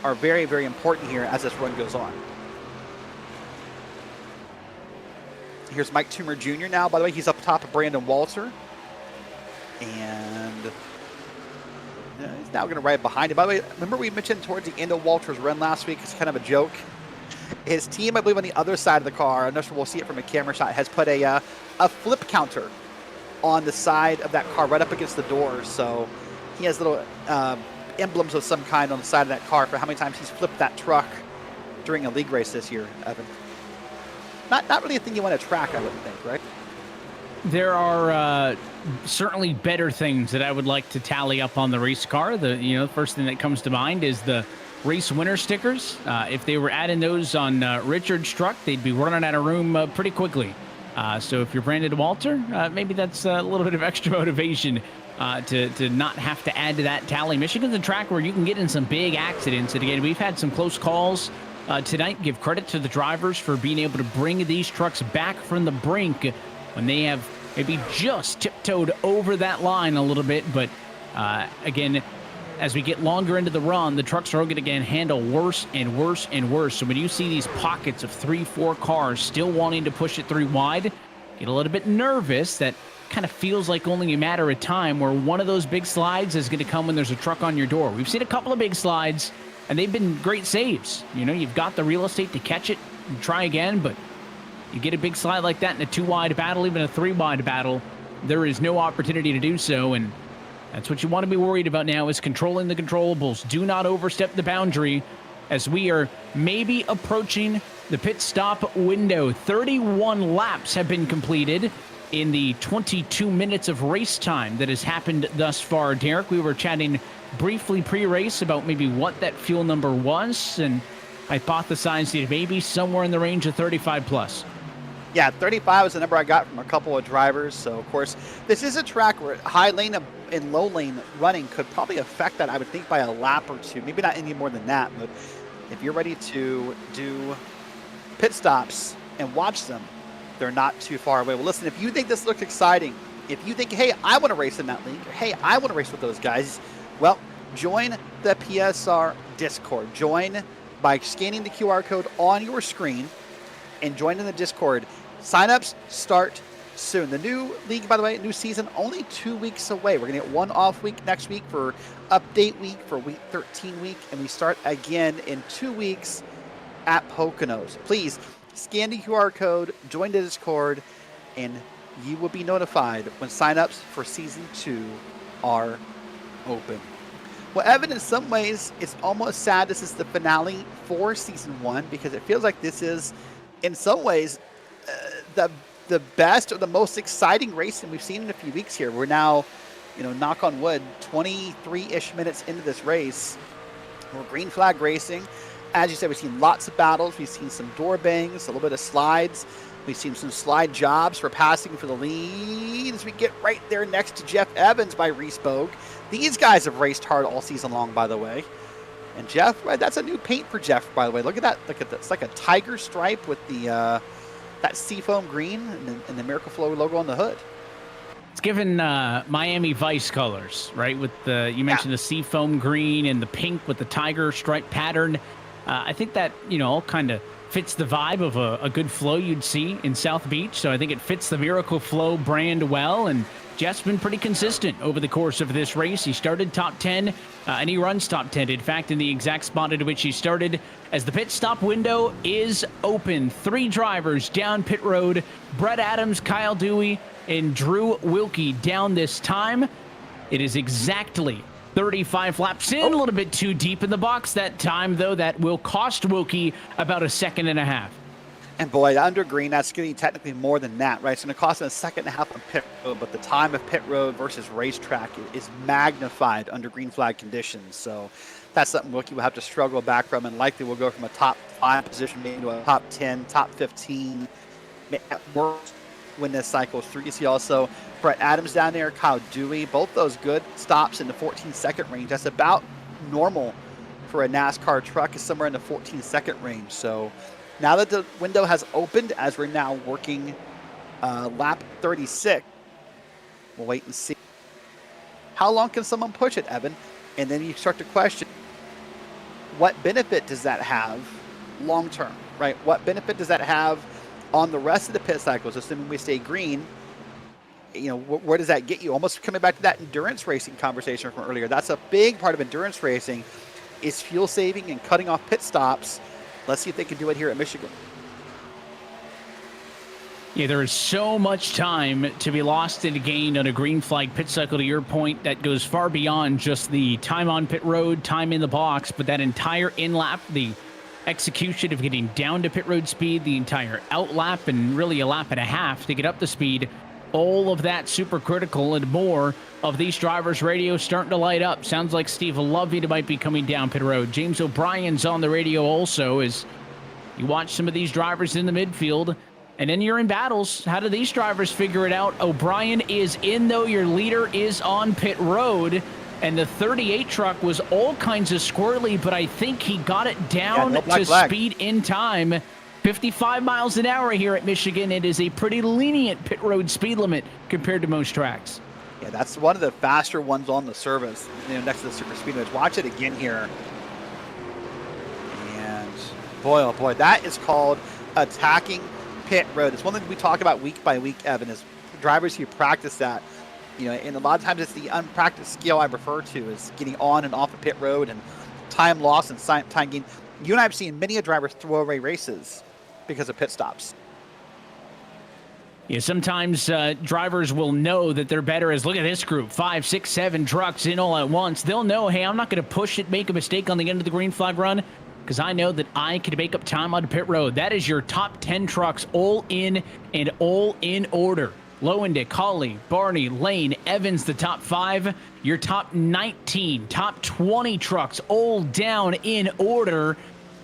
are very, very important here as this run goes on. Here's Mike Toomer Jr. now. By the way, he's up top of Brandon Walter. And he's now going to ride behind him. By the way, remember we mentioned towards the end of Walter's run last week, it's kind of a joke. His team, I believe, on the other side of the car, I'm not sure we'll see it from a camera shot, has put a flip counter on the side of that car right up against the door. So he has little emblems of some kind on the side of that car for how many times he's flipped that truck during a league race this year, Evan. Not really a thing you want to track, I wouldn't think, right? There are certainly better things that I would like to tally up on the race car. The first thing that comes to mind is the race winner stickers. If they were adding those on Richard's truck, they'd be running out of room pretty quickly. So if you're Brandon Walter, maybe that's a little bit of extra motivation to not have to add to that tally. Michigan's a track where you can get in some big accidents. And again, we've had some close calls tonight. Give credit to the drivers for being able to bring these trucks back from the brink when they have maybe just tiptoed over that line a little bit. But again, as we get longer into the run, the trucks are going to handle worse and worse and worse. So when you see these pockets of 3-4 cars still wanting to push it 3 wide, get a little bit nervous. That kind of feels like only a matter of time where one of those big slides is going to come when there's a truck on your door. We've seen a couple of big slides, and they've been great saves. You've got the real estate to catch it and try again, but you get a big slide like that in a 2 wide battle, even a 3 wide battle, there is no opportunity to do so. And that's what you want to be worried about now, is controlling the controllables. Do not overstep the boundary, as we are maybe approaching the pit stop window. 31 laps have been completed in the 22 minutes of race time that has happened thus far. Derrick, we were chatting briefly pre-race about maybe what that fuel number was, and hypothesized it maybe somewhere in the range of 35 plus. Yeah, 35 was the number I got from a couple of drivers. So, of course, this is a track where high lane and low lane running could probably affect that, I would think, by a lap or two. Maybe not any more than that, but if you're ready to do pit stops and watch them, they're not too far away. Well, listen, if you think this looks exciting, if you think, hey, I want to race in that league, or hey, I want to race with those guys, well, join the PSR Discord. Join by scanning the QR code on your screen and join in the Discord. Signups start soon. The new league, by the way, new season, only 2 weeks away. We're going to get one off week next week for update week for week 13 week, and we start again in 2 weeks at Poconos. Please scan the QR code, join the Discord, and you will be notified when signups for season 2 are open. Well, Evan, in some ways, it's almost sad this is the finale for season 1, because it feels like this is, in some ways, the best or the most exciting racing we've seen in a few weeks here. We're now, knock on wood, 23-ish minutes into this race. We're green flag racing. As you said, we've seen lots of battles. We've seen some door bangs, a little bit of slides. We've seen some slide jobs for passing for the lead as we get right there next to Jeff Evans by Reese Bogue. These guys have raced hard all season long, by the way. And Jeff, that's a new paint for Jeff, by the way. Look at that. Look at that. It's like a tiger stripe with the that seafoam green and the Miracle Flow logo on the hood. It's given Miami Vice colors, right? With you mentioned the seafoam green and the pink with the tiger stripe pattern. I think that, all kind of fits the vibe of a good flow you'd see in South Beach. So I think it fits the Miracle Flow brand well. And Jeff's been pretty consistent over the course of this race. He started top 10, and he runs top 10. In fact, in the exact spot at which he started, as the pit stop window is open. 3 drivers down pit road: Brett Adams, Kyle Dewey, and Drew Wilkie down this time. It is exactly 35 laps in, a little bit too deep in the box that time, though. That will cost Wilkie about a second and a half. And boy, under green, that's going to be technically more than that, right? It's going to cost him a second and a half on pit road, but the time of pit road versus racetrack is magnified under green flag conditions. So that's something Wilkie will have to struggle back from, and likely will go from a top 5 position maybe to a top 10, top 15 at worst when this cycles through. You see also Brett Adams down there, Kyle Dewey, both those good stops in the 14-second range. That's about normal for a NASCAR truck, is somewhere in the 14-second range. So now that the window has opened, as we're now working lap 36, we'll wait and see. How long can someone push it, Evan? And then you start to question, what benefit does that have long term, right? What benefit does that have on the rest of the pit cycles, assuming we stay green? Where does that get you? Almost coming back to that endurance racing conversation from earlier. That's a big part of endurance racing, is fuel saving and cutting off pit stops. Let's see if they can do it here at Michigan. Yeah, there is so much time to be lost and gained on a green flag pit cycle, to your point, that goes far beyond just the time on pit road, time in the box, but that entire in-lap, the execution of getting down to pit road speed, the entire out-lap, and really a lap and a half to get up to speed. All of that super critical, and more of these drivers' radios starting to light up. Sounds like Steve Lovey might be coming down pit road. James O'Brien's on the radio also, as you watch some of these drivers in the midfield. And then you're in battles. How do these drivers figure it out? O'Brien is in, though. Your leader is on pit road. And the 38 truck was all kinds of squirrely, but I think he got it down to speed in time. 55 miles an hour here at Michigan. It is a pretty lenient pit road speed limit compared to most tracks. Yeah, that's one of the faster ones on the service, next to the super speedways. Watch it again here. And boy, oh boy, that is called attacking pit road. It's one thing we talk about week by week, Evan, is drivers who practice that. And a lot of times it's the unpracticed skill I refer to, is getting on and off of pit road and time loss and time gain. You and I have seen many drivers throw away races because of pit stops. Yeah, sometimes drivers will know that they're better as, look at this group, 5, 6, 7 trucks in all at once. They'll know, hey, I'm not going to push it, make a mistake on the end of the green flag run, because I know that I can make up time on pit road. That is your top 10 trucks all in and all in order. Lowendick, Hawley, Barney, Lane, Evans, the top 5. Your top 19, top 20 trucks all down in order.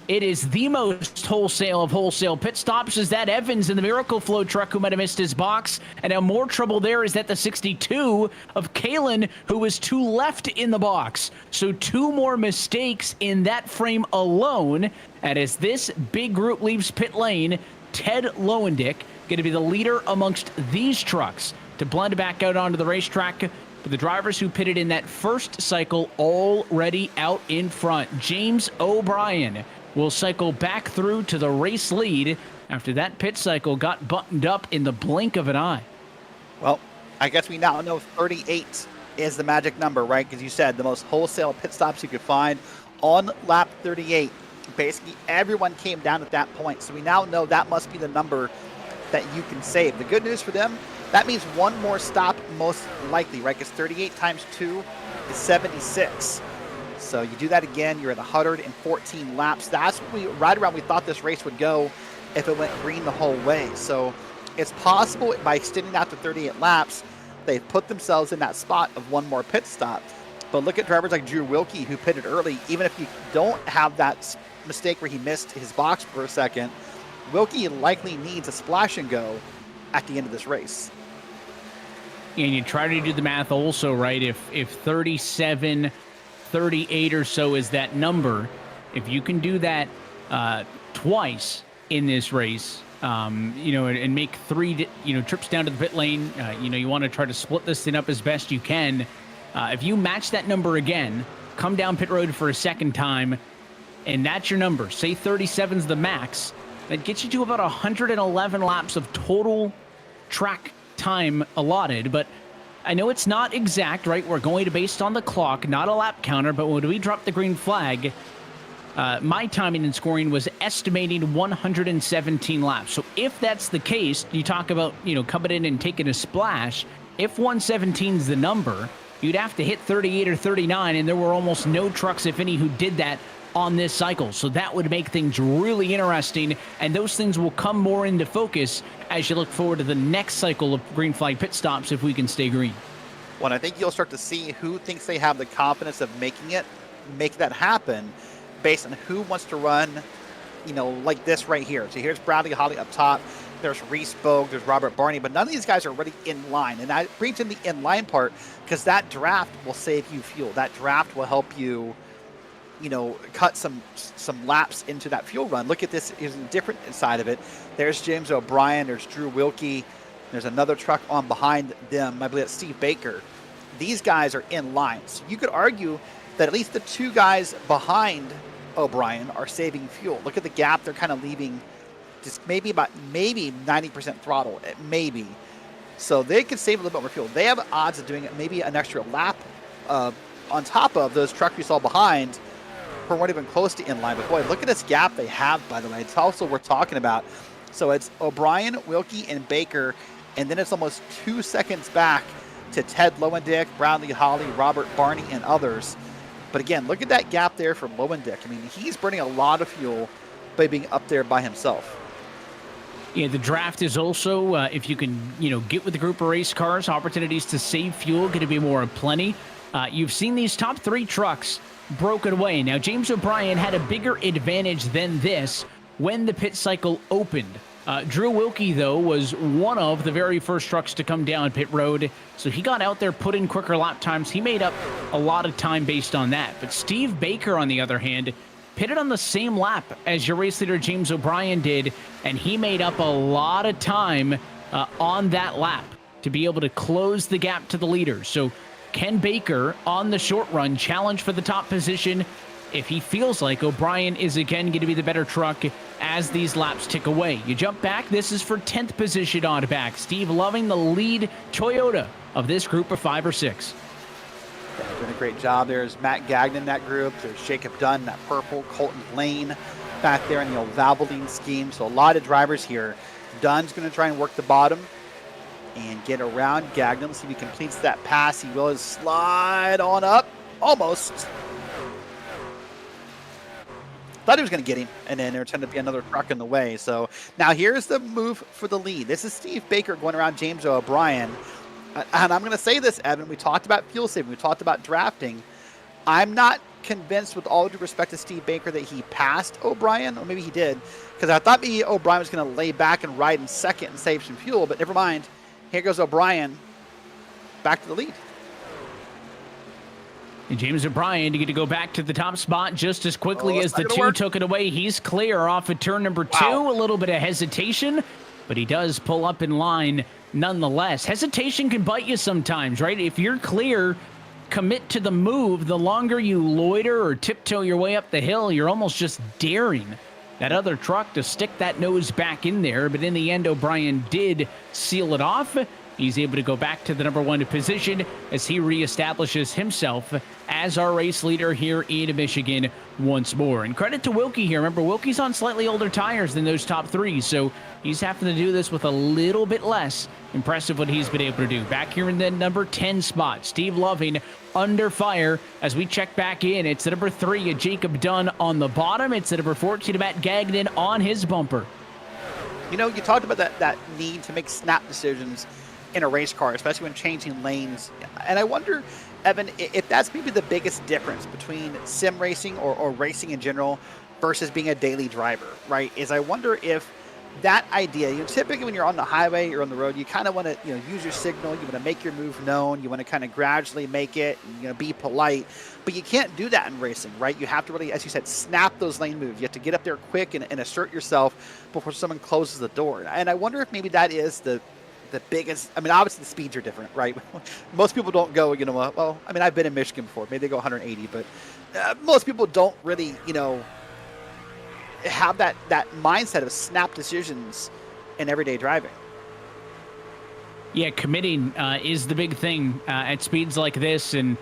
It is the most wholesale of wholesale pit stops is that Evans in the Miracle Flow truck who might have missed his box. And now more trouble there is that the 62 of Kalen who was 2 left in the box. So 2 more mistakes in that frame alone. And as this big group leaves pit lane, Ted Lowendick going to be the leader amongst these trucks to blend back out onto the racetrack. But the drivers who pitted in that first cycle already out in front. James O'Brien will cycle back through to the race lead after that pit cycle got buttoned up in the blink of an eye. Well, I guess we now know 38 is the magic number, right? Because you said the most wholesale pit stops you could find on lap 38. Basically, everyone came down at that point. So we now know that must be the number that you can save. The good news for them, that means one more stop most likely, right? Because 38 times 2 is 76. So you do that again, you're at 114 laps. That's right around we thought this race would go if it went green the whole way. So it's possible by extending out to 38 laps, they've put themselves in that spot of one more pit stop. But look at drivers like Drew Wilkie who pitted early. Even if you don't have that mistake where he missed his box for a second, Wilkie likely needs a splash and go at the end of this race. And you try to do the math also, right? If 37, 38 or so is that number, if you can do that twice in this race, and make 3, trips down to the pit lane, you want to try to split this thing up as best you can. If you match that number again, come down pit road for a second time, and that's your number. Say 37's the max. That gets you to about 111 laps of total track time allotted, but I know it's not exact, right? We're going to based on the clock, not a lap counter, but when we drop the green flag, my timing and scoring was estimating 117 laps. So if that's the case, you talk about, coming in and taking a splash. If 117 is the number, you'd have to hit 38 or 39, and there were almost no trucks, if any, who did that on this cycle. So that would make things really interesting, and those things will come more into focus as you look forward to the next cycle of green flag pit stops if we can stay green. Well, I think you'll start to see who thinks they have the confidence of make that happen based on who wants to run, like this right here. So here's Bradley Holly up top. There's Reese Bogue, there's Robert Barney, but none of these guys are already in line. And that brings in the in-line part because that draft will save you fuel. That draft will help you cut some laps into that fuel run. Look at this, is a different side of it. There's James O'Brien, there's Drew Wilkie, there's another truck on behind them. I believe it's Steve Baker. These guys are in line. So you could argue that at least the 2 guys behind O'Brien are saving fuel. Look at the gap they're kind of leaving, just maybe 90% throttle, maybe. So they could save a little bit more fuel. They have odds of doing it maybe an extra lap on top of those trucks we saw behind who weren't even close to inline. But boy, look at this gap they have, by the way. It's also we're talking about. So it's O'Brien, Wilkie, and Baker, and then it's almost 2 seconds back to Ted Lowendick, Bradley Holly, Robert Barney, and others. But again, look at that gap there for Lowendick. I mean, he's burning a lot of fuel by being up there by himself. Yeah, the draft is also, if you can, get with the group of race cars, opportunities to save fuel going to be more aplenty. You've seen these top 3 trucks broken away. Now, James O'Brien had a bigger advantage than this when the pit cycle opened. Drew Wilkie, though, was one of the very first trucks to come down pit road, so he got out there, put in quicker lap times. He made up a lot of time based on that. But Steve Baker, on the other hand, pitted on the same lap as your race leader James O'Brien did, and he made up a lot of time on that lap to be able to close the gap to the leader. So Ken Baker on the short run challenge for the top position if he feels like O'Brien is again going to be the better truck as these laps tick away. You jump back, this is for 10th position on back. Steve Loving, the lead Toyota of this group of 5 or 6. Yeah, doing a great job. There's Matt Gagnon in that group. There's Jacob Dunn, that purple. Colton Lane back there in the old Valvoline scheme. So a lot of drivers here. Dunn's going to try and work the bottom. and get around Gagnon. See if he completes that pass. He will slide on up. Almost. Thought he was going to get him, and then there turned to be another truck in the way. So now here's the move for the lead. This is Steve Baker going around James O'Brien. And I'm going to say this, Evan. We talked about fuel saving. We talked about drafting. I'm not convinced, with all due respect to Steve Baker, that he passed O'Brien, or maybe he did, because I thought maybe O'Brien was going to lay back and ride in second and save some fuel, but never mind. Here goes O'Brien back to the lead. And James O'Brien to get to go back to the top spot just as quickly as the two took it away. He's clear off of turn number 2. A little bit of hesitation, but he does pull up in line nonetheless. Hesitation can bite you sometimes, right? If you're clear, commit to the move. The longer you loiter or tiptoe your way up the hill, you're almost just daring that other truck to stick that nose back in there. But in the end, O'Brien did seal it off. He's able to go back to the number 1 position as he reestablishes himself as our race leader here in Michigan once more. And credit to Wilkie here. Remember, Wilkie's on slightly older tires than those top 3, so he's having to do this with a little bit less. Impressive what he's been able to do. Back here in the number 10 spot, Steve Loving under fire as we check back in. It's the number 3 of Jacob Dunn on the bottom. It's the number 14 of Matt Gagnon on his bumper. You know, you talked about that need to make snap decisions in a race car, especially when changing lanes. And I wonder, Evan, if that's maybe the biggest difference between sim racing or racing in general versus being a daily driver, right? Is I wonder if that idea, typically when you're on the highway, you're on the road, you kind of want to, use your signal, you want to make your move known, you want to kind of gradually make it, and, be polite, but you can't do that in racing, right? You have to really, as you said, snap those lane moves. You have to get up there quick and assert yourself before someone closes the door. And I wonder if maybe that is the biggest. I mean, obviously the speeds are different, right? Most people don't go, well, I mean, I've been in Michigan before. Maybe they go 180, but most people don't really, have that mindset of snap decisions in everyday driving. Yeah, committing is the big thing at speeds like this, and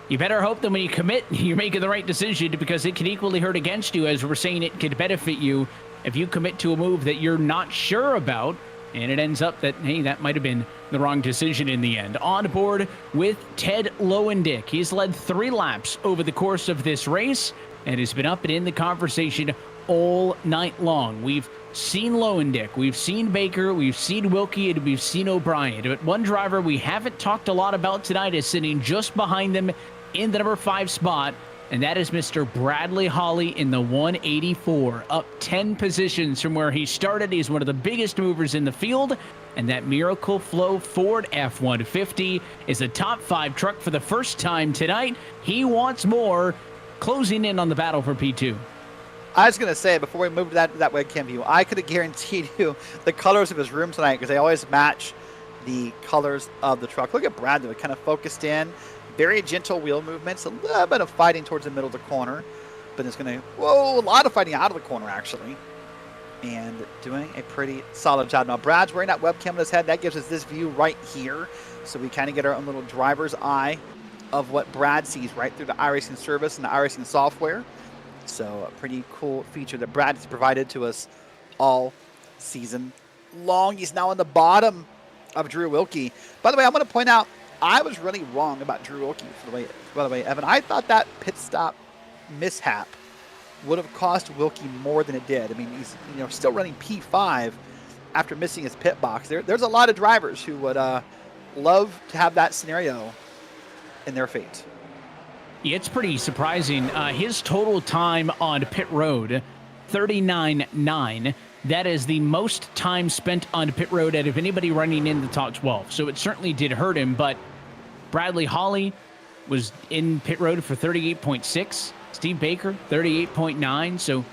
you better hope that when you commit, you're making the right decision, because it can equally hurt against you. As we're saying, it could benefit you if you commit to a move that you're not sure about, and it ends up that, hey, that might have been the wrong decision in the end. On board with Ted Lowendick. He's led 3 laps over the course of this race and has been up and in the conversation all night long. We've seen Lowendick, we've seen Baker, we've seen Wilkie, and we've seen O'Brien. But one driver we haven't talked a lot about tonight is sitting just behind them in the number 5 spot, and that is Mr. Bradley Holly in the 184, up 10 positions from where he started. He's one of the biggest movers in the field, and that Miracle Flow Ford F-150 is a top 5 truck for the first time tonight. He wants more, closing in on the battle for P2. I was going to say, before we move to that webcam view, I could have guaranteed you the colors of his room tonight, because they always match the colors of the truck. Look at Bradley, kind of focused in. Very gentle wheel movements, a little bit of fighting towards the middle of the corner, but it's going to, a lot of fighting out of the corner, actually, and doing a pretty solid job. Now, Brad's wearing that webcam on his head. That gives us this view right here, so we kind of get our own little driver's eye of what Brad sees right through the iRacing service and the iRacing software. So a pretty cool feature that Brad has provided to us all season long. He's now on the bottom of Drew Wilkie. By the way, I'm going to point out, I was really wrong about Drew Wilkie, by the way, Evan. I thought that pit stop mishap would have cost Wilkie more than it did. I mean, he's still running P5 after missing his pit box. There's a lot of drivers who would love to have that scenario in their fate. Yeah, it's pretty surprising. His total time on pit road, 39.9. That is the most time spent on pit road out of anybody running in the top 12. So it certainly did hurt him, but Bradley Holly was in pit road for 38.6. Steve Baker, 38.9. So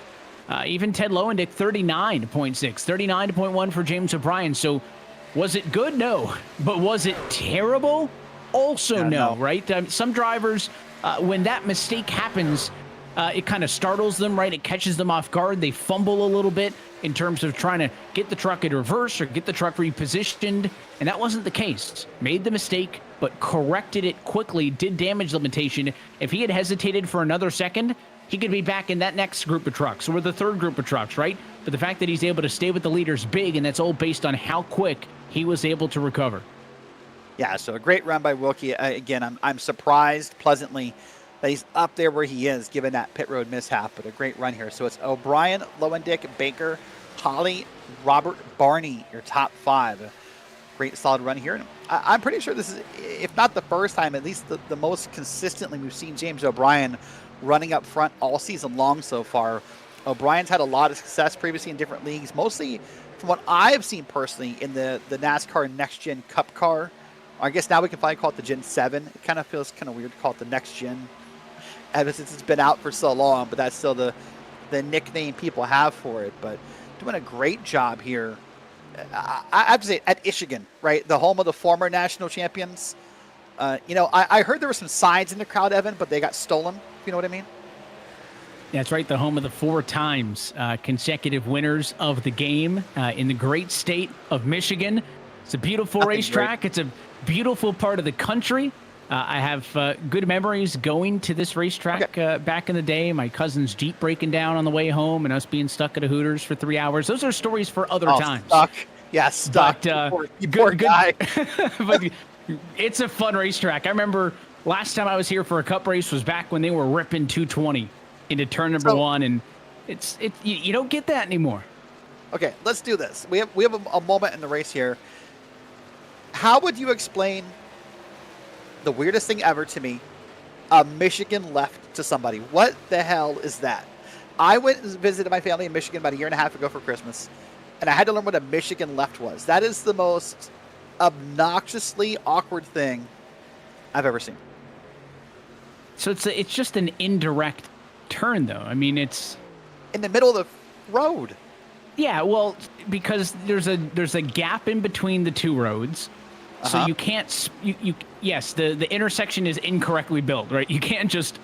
even Ted Lowendick, 39.6. 39.1 for James O'Brien. So was it good? No. But was it terrible? Also no, right? Some drivers, when that mistake happens, it kind of startles them, right? It catches them off guard. They fumble a little bit in terms of trying to get the truck in reverse or get the truck repositioned, and that wasn't the case. Made the mistake, but corrected it quickly, did damage limitation. If he had hesitated for another second, he could be back in that next group of trucks or the third group of trucks, right? but the fact that he's able to stay with the leader is big, and that's all based on how quick he was able to recover. Yeah, so a great run by Wilkie. Again, I'm surprised pleasantly that he's up there where he is, given that pit road mishap, but a great run here. So it's O'Brien, Lowendick, Baker, Holly, Robert, Barney, your top 5. Great solid run here. And I'm pretty sure this is, if not the first time, at least the most consistently we've seen James O'Brien running up front all season long so far. O'Brien's had a lot of success previously in different leagues, mostly from what I've seen personally in the NASCAR Next Gen Cup car. I guess now we can finally call it the Gen 7. It kind of feels kind of weird to call it the Next Gen ever since it's been out for so long, but that's still the nickname people have for it. But doing a great job here. I have to say, at Michigan, right, the home of the former national champions. I heard there were some signs in the crowd, Evan, but they got stolen. You know what I mean? That's right, the home of the 4 times consecutive winners of the game in the great state of Michigan. It's a beautiful racetrack. It's a beautiful part of the country. I have good memories going to this racetrack back in the day. My cousin's Jeep breaking down on the way home and us being stuck at a Hooters for 3 hours. Those are stories for other times. Stuck. Yeah, stuck. But, poor guy. But it's a fun racetrack. I remember last time I was here for a cup race was back when they were ripping 220 into turn number 1, and you don't get that anymore. Okay, let's do this. We have a moment in the race here. How would you explain the weirdest thing ever to me? A Michigan left to somebody. What the hell is that? I went and visited my family in Michigan about a year and a half ago for Christmas, and I had to learn what a Michigan left was. That is the most obnoxiously awkward thing I've ever seen. So it's just an indirect turn, though. I mean, it's in the middle of the road. Yeah, well, because there's a gap in between the 2 roads. So you can't, yes, the intersection is incorrectly built, right? You can't just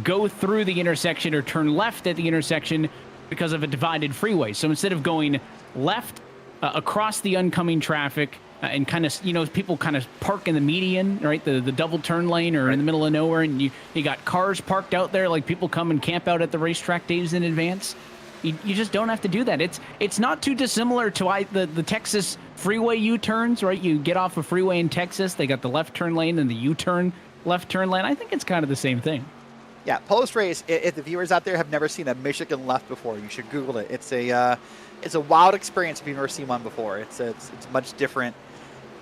go through the intersection or turn left at the intersection because of a divided freeway. So instead of going left across the oncoming traffic and kind of, people kind of park in the median, right? The double turn lane or in the middle of nowhere. And you got cars parked out there, like people come and camp out at the racetrack days in advance. You just don't have to do that. It's not too dissimilar to the Texas freeway U-turns, right? You get off a freeway in Texas, they got the left turn lane and the U-turn left turn lane. I think it's kind of the same thing. Yeah, post-race, if the viewers out there have never seen a Michigan left before, you should Google it. It's a wild experience if you've never seen one before. It's much different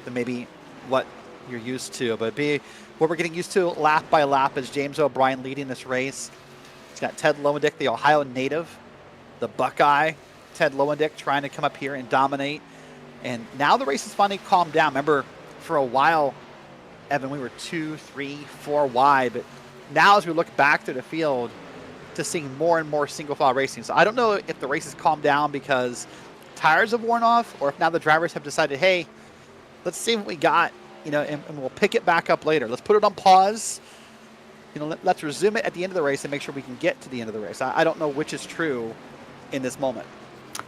than maybe what you're used to. But what we're getting used to lap by lap is James O'Brien leading this race. He's got Ted Lowendick, the Ohio native, the Buckeye, Ted Lowendick, trying to come up here and dominate. And now the race has finally calmed down. Remember, for a while, Evan, we were 2, 3, 4 wide. But now as we look back to the field, to seeing more and more single-file racing. So I don't know if the race has calmed down because tires have worn off, or if now the drivers have decided, hey, let's see what we got, and we'll pick it back up later. Let's put it on pause. Let's resume it at the end of the race and make sure we can get to the end of the race. I don't know which is true in this moment.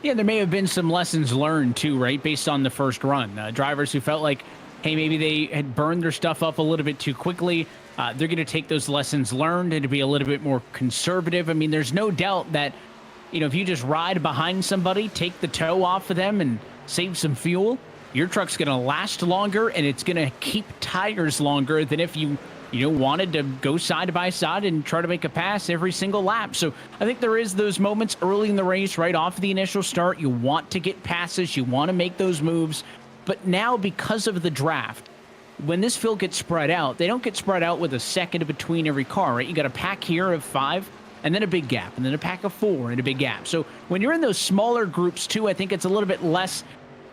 Yeah, there may have been some lessons learned too, right? Based on the first run. Drivers who felt like, hey, maybe they had burned their stuff up a little bit too quickly. They're going to take those lessons learned and to be a little bit more conservative. I mean, there's no doubt that, if you just ride behind somebody, take the toe off of them and save some fuel, your truck's going to last longer and it's going to keep tires longer than if you wanted to go side by side and try to make a pass every single lap. So I think there is those moments early in the race, right off the initial start. You want to get passes. You want to make those moves. But now because of the draft, when this field gets spread out, they don't get spread out with a second between every car, right? You got a pack here of 5 and then a big gap and then a pack of 4 and a big gap. So when you're in those smaller groups too, I think it's a little bit less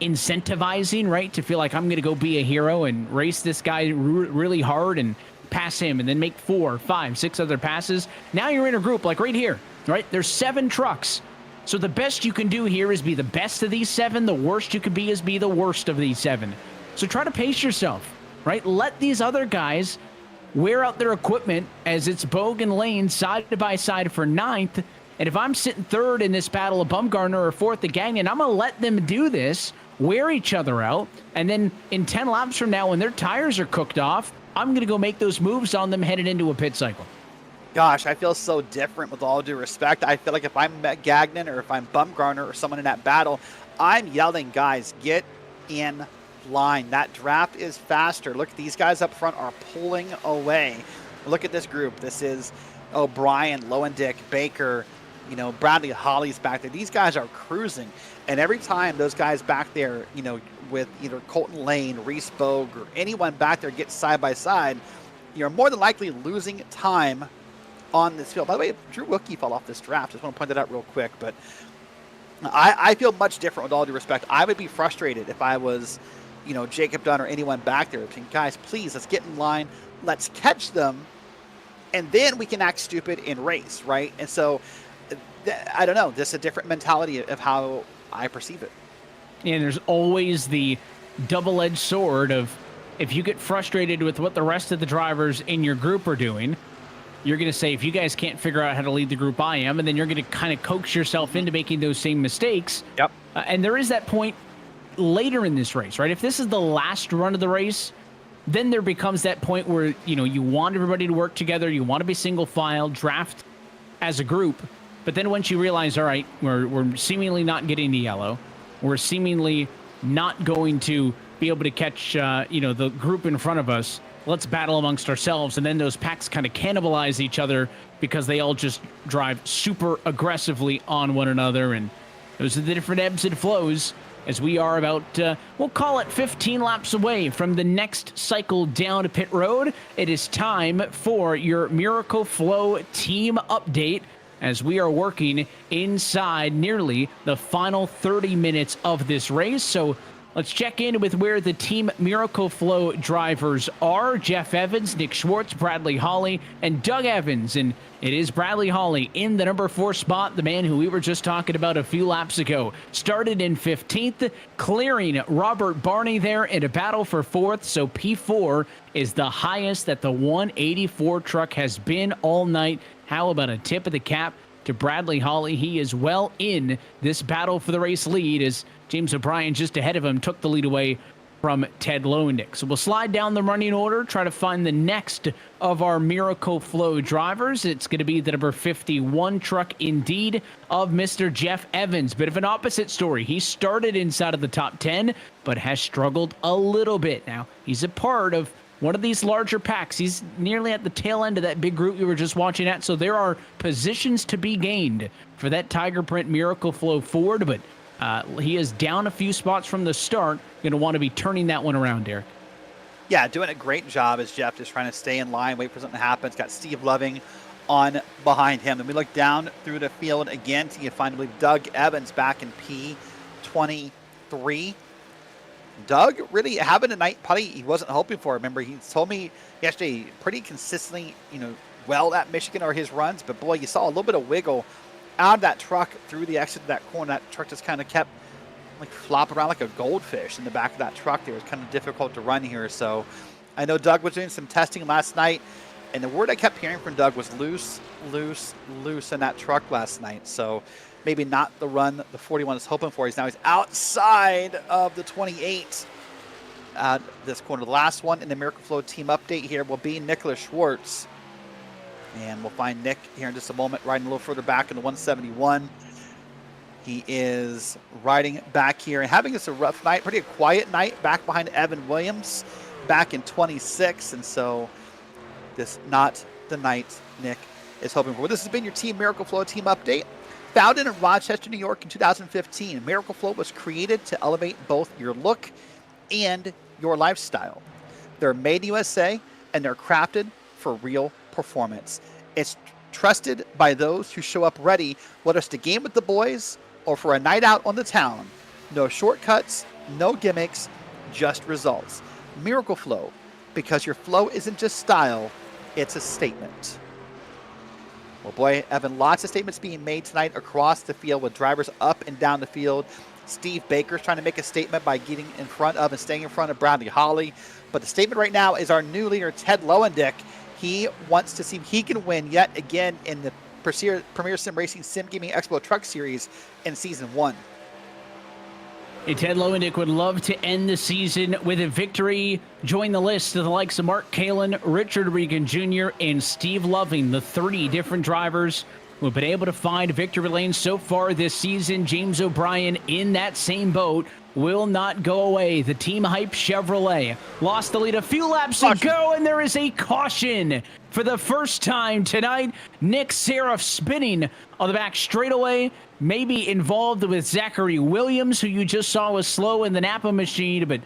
incentivizing, right? To feel like I'm going to go be a hero and race this guy really hard and pass him and then make 4, 5, 6 other passes. Now you're in a group like right here, right? There's 7 trucks. So the best you can do here is be the best of these 7. The worst you can be is be the worst of these 7. So try to pace yourself, right? Let these other guys wear out their equipment as it's Bogan Lane side by side for 9th. And if I'm sitting 3rd in this battle of Bumgarner or 4th at Gagnon, I'm going to let them do this, wear each other out. And then in 10 laps from now, when their tires are cooked off, I'm going to go make those moves on them headed into a pit cycle. gosh, I feel so different with all due respect. I feel like if I'm Gagnon or if I'm Bumgarner or someone in that battle, I'm yelling, guys, get in line. That draft is faster. Look, these guys up front are pulling away. Look at this group. This is O'Brien, Lowendick, Baker, Bradley Holly's back there. These guys are cruising. And every time those guys back there, with either Colton Lane, Reese Bogue, or anyone back there gets side by side, you're more than likely losing time on this field. By the way, Drew Wilkie fell off this draft. Just want to point that out real quick. But I feel much different with all due respect. I would be frustrated if I was, Jacob Dunn or anyone back there. Saying, guys, please, let's get in line. Let's catch them. And then we can act stupid and race, right? And so, I don't know. This is a different mentality of how I perceive it. And there's always the double-edged sword of if you get frustrated with what the rest of the drivers in your group are doing, you're going to say, if you guys can't figure out how to lead the group I am, and then you're going to kind of coax yourself into making those same mistakes. Yep. And there is that point later in this race, right? If this is the last run of the race, then there becomes that point where, you want everybody to work together. You want to be single file, draft as a group. But then once you realize, all right, we're seemingly not getting the yellow, we're seemingly not going to be able to catch, the group in front of us. Let's battle amongst ourselves. And then those packs kind of cannibalize each other because they all just drive super aggressively on one another. And those are the different ebbs and flows as we are about, we'll call it 15 laps away from the next cycle down to pit road. It is time for your Miracle Flow team update, as we are working inside nearly the final 30 minutes of this race. So let's check in with where the Team Miracle Flow drivers are. Jeff Evans, Nick Schwartz, Bradley Holly, and Doug Evans. And it is Bradley Holly in the number 4 spot, the man who we were just talking about a few laps ago. Started in 15th, clearing Robert Barney there in a battle for 4th. So P4 is the highest that the 184 truck has been all night. How about a tip of the cap to Bradley Holly? He is well in this battle for the race lead, as James O'Brien, just ahead of him, took the lead away from Ted Lowendick. So we'll slide down the running order, try to find the next of our Miracle Flow drivers. It's going to be the number 51 truck, indeed, of Mr. Jeff Evans. Bit of an opposite story. He started inside of the top 10, but has struggled a little bit. Now, he's a part of one of these larger packs. He's nearly at the tail end of that big group we were just watching at, so there are positions to be gained for that Tiger Print Miracle Flow Ford, but he is down a few spots from the start. Going to want to be turning that one around, Derrick. Yeah, doing a great job as Jeff just trying to stay in line, wait for something to happen. It's got Steve Loving on behind him. And we look down through the field again till you find, I believe, Doug Evans back in P23. Doug really having a night probably he wasn't hoping for. Remember, he told me yesterday pretty consistently, well at Michigan are his runs, but boy, you saw a little bit of wiggle out of that truck through the exit of that corner. That truck just kind of kept like flopping around like a goldfish in the back of that truck there. It was kind of difficult to run here. So I know Doug was doing some testing last night, and the word I kept hearing from Doug was loose, loose, loose in that truck last night. So maybe not the run the 41 is hoping for. He's outside of the 28 at this corner. The last one in the Miracle Flow team update here will be Nicholas Schwartz. And we'll find Nick here in just a moment, riding a little further back in the 171. He is riding back here and having just a rough night, pretty quiet night back behind Evan Williams back in 26. And so this not the night Nick is hoping for. This has been your Team Miracle Flow team update. Founded in Rochester, New York in 2015, Miracle Flow was created to elevate both your look and your lifestyle. They're made in USA, and they're crafted for real performance. It's trusted by those who show up ready, whether it's to game with the boys or for a night out on the town. No shortcuts, no gimmicks, just results. Miracle Flow, because your flow isn't just style, it's a statement. Well, boy, Evan, lots of statements being made tonight across the field with drivers up and down the field. Steve Baker's trying to make a statement by getting in front of and staying in front of Bradley Holly. But the statement right now is our new leader, Ted Lowendick. He wants to see if he can win yet again in the Premier Sim Racing SimGamingExpo Truck Series in Season 1. Ted Lowendick would love to end the season with a victory. Join the list of the likes of Mark Kalin, Richard Regan Jr., and Steve Loving, the 30 different drivers who have been able to find victory lanes so far this season. James O'Brien in that same boat will not go away. The Team Hype Chevrolet lost the lead a few laps ago, and there is a caution for the first time tonight. Nick Seraph spinning on the back straightaway, maybe involved with Zachary Williams, who you just saw was slow in the Napa machine, but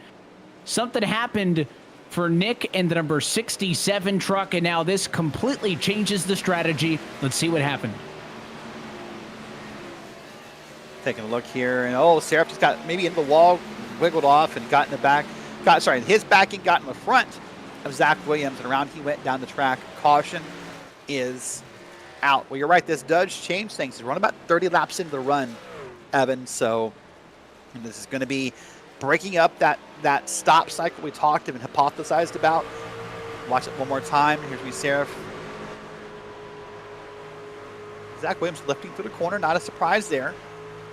something happened for Nick and the number 67 truck, and now this completely changes the strategy. Let's see what happened. Taking a look here, and Seraph just got maybe into the wall, wiggled off, and got in the back. His backing got in the front of Zach Williams, and around he went down the track. Caution is out. Well, you're right. This does change things. He's run about 30 laps into the run, Evan. So this is going to be breaking up that stop cycle we talked and hypothesized about. Watch it one more time. Here's Seraph. Zach Williams lifting through the corner. Not a surprise there.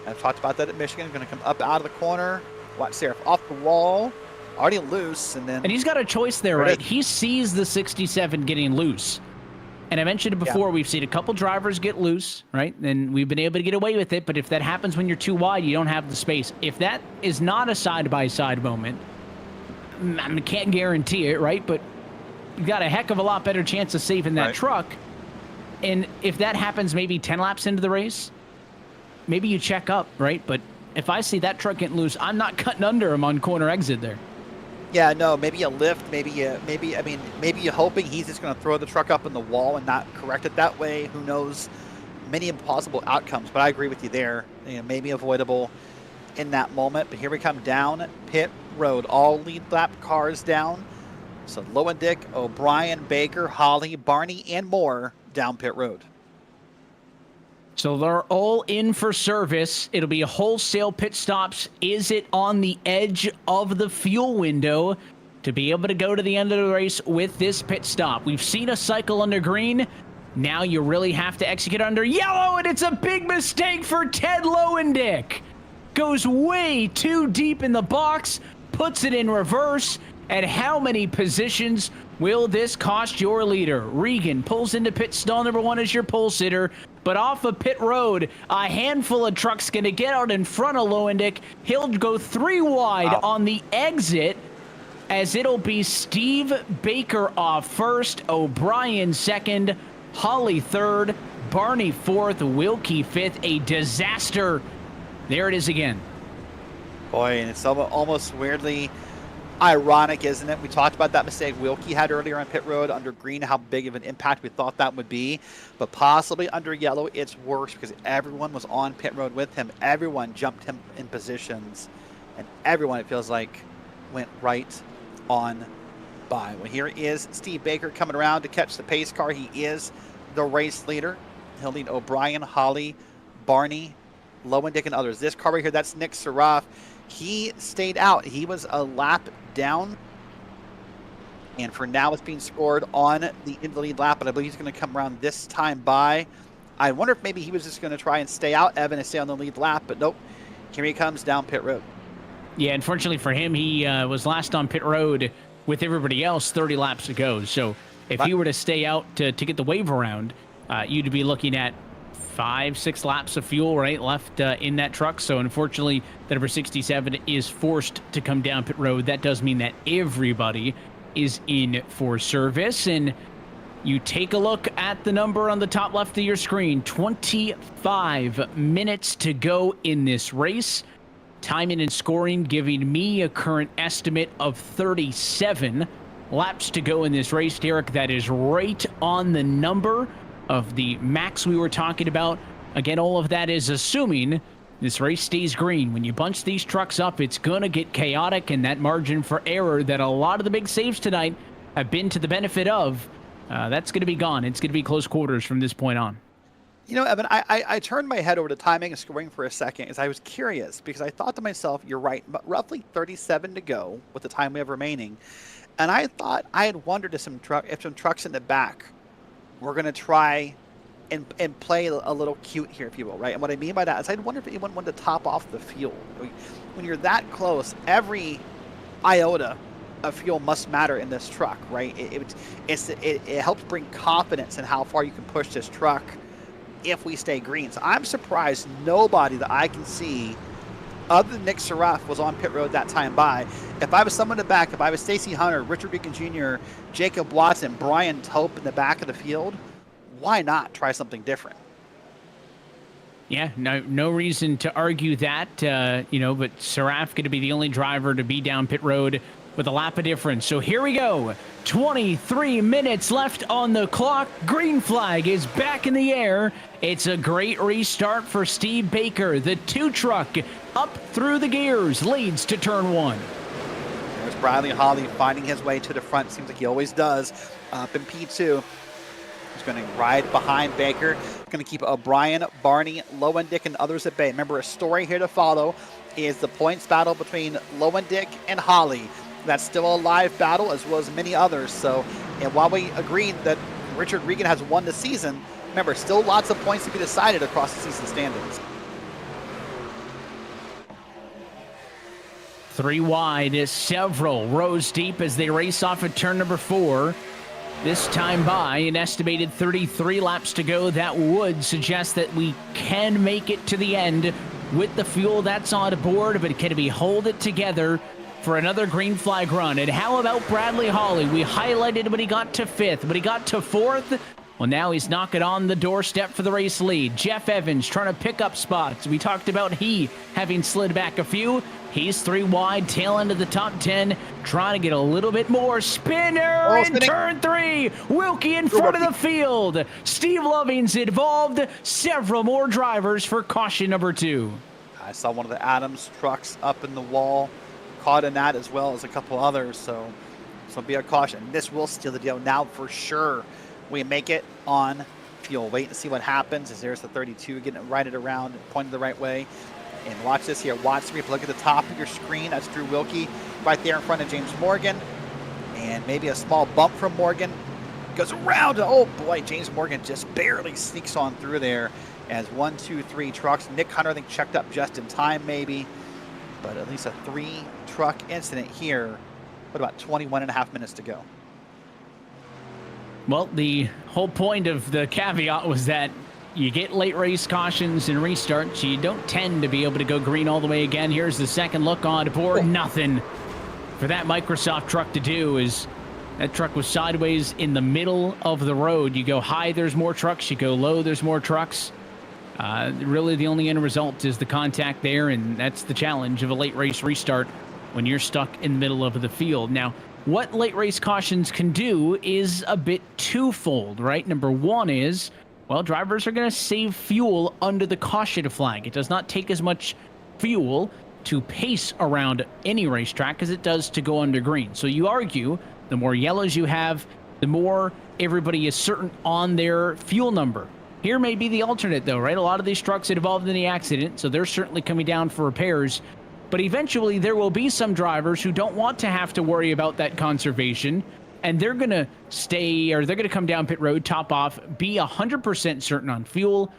I've talked about that at Michigan. Going to come up out of the corner. Watch Seraph off the wall. Already loose. And he's got a choice there, right? He sees the 67 getting loose. And I mentioned it before, We've seen a couple drivers get loose, right? And we've been able to get away with it. But if that happens when you're too wide, you don't have the space. If that is not a side-by-side moment, I can't guarantee it, right? But you've got a heck of a lot better chance of saving that truck. And if that happens maybe 10 laps into the race, maybe you check up, right? But if I see that truck getting loose, I'm not cutting under him on corner exit there. Yeah, no, maybe you lift, maybe you're hoping he's just going to throw the truck up in the wall and not correct it that way. Who knows? Many impossible outcomes, but I agree with you there. Maybe avoidable in that moment. But here we come down pit road. All lead lap cars down. So Lowendick, O'Brien, Baker, Holly, Barney, and more down pit road. So they're all in for service. It'll be wholesale pit stops. Is it on the edge of the fuel window to be able to go to the end of the race with this pit stop? We've seen a cycle under green. Now you really have to execute under yellow, and it's a big mistake for Ted Lowendick. Goes way too deep in the box, puts it in reverse, and how many positions will this cost your leader? Regan pulls into pit stall number 1 as your pole sitter, but off of pit road, a handful of trucks going to get out in front of Lowendick. He'll go 3 wide on the exit, as it'll be Steve Baker off first, O'Brien second, Holly third, Barney fourth, Wilkie fifth. A disaster. There it is again. Boy, and it's almost weirdly ironic, isn't it? We talked about that mistake Wilkie had earlier on pit road under green, how big of an impact we thought that would be. But possibly under yellow, it's worse because everyone was on pit road with him. Everyone jumped him in positions. And everyone, it feels like, went right on by. Well, here is Steve Baker coming around to catch the pace car. He is the race leader. He'll lead O'Brien, Holly, Barney, Lowendick, and others. This car right here, that's Nick Seraph. He stayed out. He was a lap down. And for now, it's being scored on the in the lead lap. But I believe he's going to come around this time by. I wonder if maybe he was just going to try and stay out, Evan, and stay on the lead lap. But nope. Here he comes down pit road. Yeah, unfortunately for him, he was last on pit road with everybody else 30 laps to go. So if he were to stay out to get the wave around, you'd be looking at 5-6 laps of fuel left in that truck. So unfortunately, the number 67 is forced to come down pit road. That does mean that everybody is in for service. And you take a look at the number on the top left of your screen. 25 minutes to go in this race. Timing and scoring giving me a current estimate of 37 laps to go in this race, Derrick. That is right on the number of the max we were talking about. Again, all of that is assuming this race stays green. When you bunch these trucks up, it's going to get chaotic, and that margin for error that a lot of the big saves tonight have been to the benefit of, that's going to be gone. It's going to be close quarters from this point on. You know, Evan, I turned my head over to timing and scoring for a second as I was curious, because I thought to myself, you're right, but roughly 37 to go with the time we have remaining. And I thought, I had wondered if some trucks in the back were going to try and play a little cute here, if you will, right? And what I mean by that is I wonder if anyone wanted to top off the fuel. When you're that close, every iota of fuel must matter in this truck, right? It helps bring confidence in how far you can push this truck if we stay green. So I'm surprised nobody that I can see other than Nick Seraph was on pit road that time by. If I was someone in the back, if I was Stacy Hunter, Richard Regan Jr., Jacob Watson, Brian Tope in the back of the field, why not try something different? Yeah, no reason to argue that, but Seraph going to be the only driver to be down pit road with a lap of difference. So here we go. 23 minutes left on the clock. Green flag is back in the air. It's a great restart for Steve Baker. The 2 truck up through the gears leads to turn 1. There's Bradley Holly finding his way to the front. Seems like he always does. Up in P2. He's going to ride behind Baker. Going to keep O'Brien, Barney, Lowendick, and others at bay. Remember, a story here to follow is the points battle between Lowendick and Holly. That's still a live battle, as well as many others. So, and while we agreed that Richard Regan has won the season, remember, still lots of points to be decided across the season standings. 3 wide, several rows deep as they race off at turn number 4. This time by an estimated 33 laps to go. That would suggest that we can make it to the end with the fuel that's on board, but can we hold it together for another green flag run? And how about Bradley Holly? We highlighted when he got to 5th, but he got to 4th. Well, now he's knocking on the doorstep for the race lead. Jeff Evans trying to pick up spots. We talked about he having slid back a few. He's 3 wide, tail end of the top 10, trying to get a little bit more. Spinner in turn 3. Wilkie in front of the field. Steve Loving's involved. Several more drivers for caution number 2. I saw one of the Adams trucks up in the wall, caught in that as well as a couple others. So be a caution. This will steal the deal now for sure. We make it on fuel. Wait and see what happens as there's the 32 getting it righted around and pointed the right way. And watch this here. Watch me. Look at the top of your screen. That's Drew Wilkie right there in front of James Morgan. And maybe a small bump from Morgan. Goes around. Oh, boy. James Morgan just barely sneaks on through there as 1, 2, 3 trucks. Nick Hunter, I think, checked up just in time maybe. But at least a 3-truck incident here. What about 21 and a half minutes to go? Well, the whole point of the caveat was that you get late race cautions and restarts. You don't tend to be able to go green all the way again. Here's the second look on board. Nothing for that Microsoft truck to do. Is that truck was sideways in the middle of the road. You go high, there's more trucks. You go low, there's more trucks. Really, the only end result is the contact there, and that's the challenge of a late race restart when you're stuck in the middle of the field. Now, what late race cautions can do is a bit twofold, right? Number one is, well, drivers are going to save fuel under the caution flag. It does not take as much fuel to pace around any racetrack as it does to go under green. So you argue the more yellows you have, the more everybody is certain on their fuel number. Here may be the alternate, though, right? A lot of these trucks involved in the accident, so they're certainly coming down for repairs. But eventually, there will be some drivers who don't want to have to worry about that conservation, and they're going to stay, or they're going to come down pit road, top off, be 100% certain on fuel.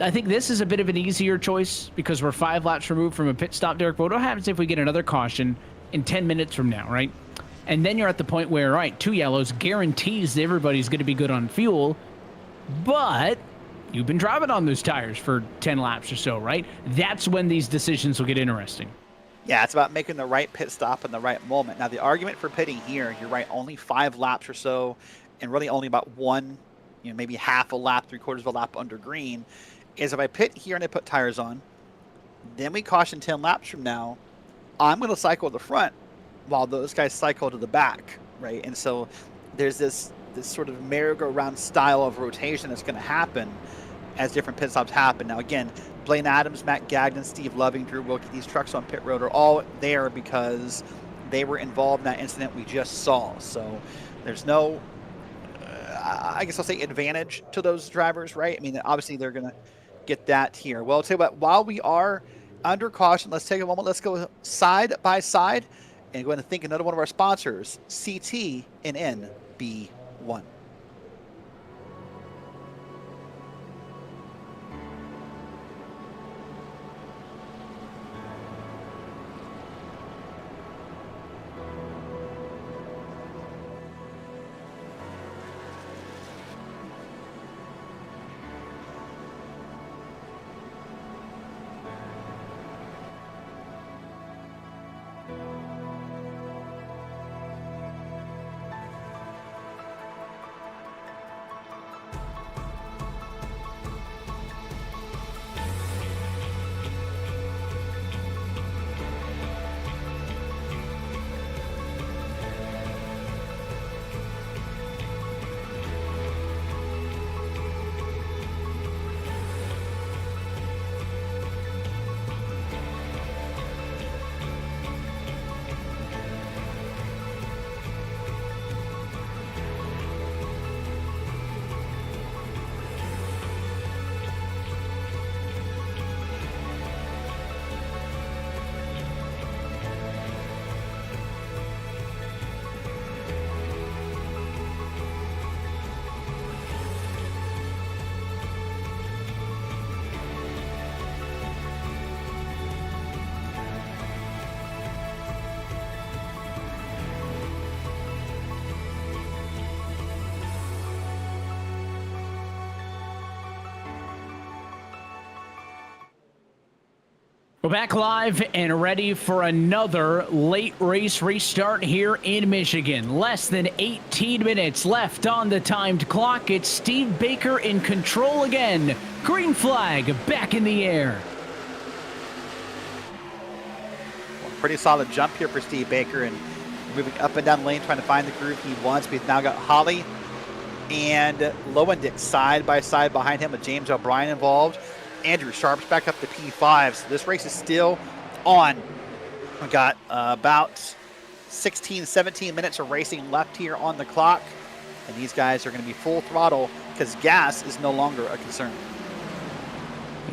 I think this is a bit of an easier choice because we're 5 laps removed from a pit stop, Derrick. But what happens if we get another caution in 10 minutes from now, right? And then you're at the point where, all right, 2 yellows guarantees that everybody's going to be good on fuel, but you've been driving on those tires for 10 laps or so, right? That's when these decisions will get interesting. Yeah, it's about making the right pit stop in the right moment. Now, the argument for pitting here, you're right, only 5 laps or so, and really only about one, maybe half a lap, 3/4 of a lap under green, is if I pit here and I put tires on, then we caution 10 laps from now, I'm going to cycle to the front while those guys cycle to the back, right? And so there's this sort of merry-go-round style of rotation that's going to happen as different pit stops happen. Now, again, Blaine Adams, Matt Gagnon, Steve Loving, Drew Wilkie, these trucks on pit road are all there because they were involved in that incident we just saw. So there's no, I guess I'll say, advantage to those drivers, right? I mean, obviously they're going to get that here. Well, I'll tell you what, while we are under caution, let's take a moment. Let's go side by side and go ahead and thank another one of our sponsors, CT and NB1. We're back live and ready for another late race restart here in Michigan. Less than 18 minutes left on the timed clock. It's Steve Baker in control again. Green flag back in the air. Well, pretty solid jump here for Steve Baker and moving up and down the lane, trying to find the groove he wants. We've now got Holly and Lowendick side by side behind him with James O'Brien involved. Andrew Sharp's back up to P5, so this race is still on. We've got about 16, 17 minutes of racing left here on the clock, and these guys are going to be full throttle because gas is no longer a concern.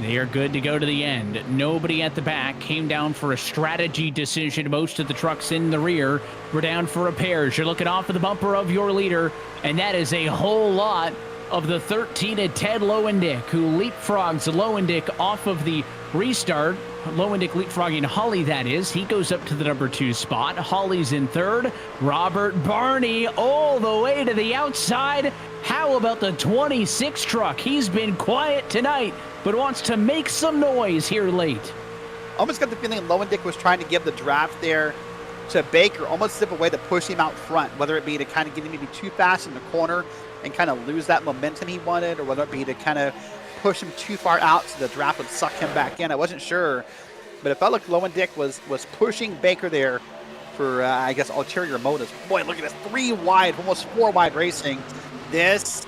They are good to go to the end. Nobody at the back came down for a strategy decision. Most of the trucks in the rear were down for repairs. You're looking off of the bumper of your leader, and that is a whole lot of the 13 at Ted Lowendick, who leapfrogs Lowendick off of the restart. Lowendick leapfrogging Holly, that is. He goes up to the number 2 spot. Holly's in third. Robert Barney all the way to the outside. How about the 26 truck? He's been quiet tonight, but wants to make some noise here late. Almost got the feeling Lowendick was trying to give the draft there to Baker, almost as if a way to push him out front, whether it be to kind of get him maybe too fast in the corner and kind of lose that momentum he wanted, or whether it be to kind of push him too far out so the draft would suck him back in. I wasn't sure, but it felt like Lowendick was pushing Baker there for, I guess, ulterior motives. Boy, look at this, 3 wide, almost 4 wide racing. This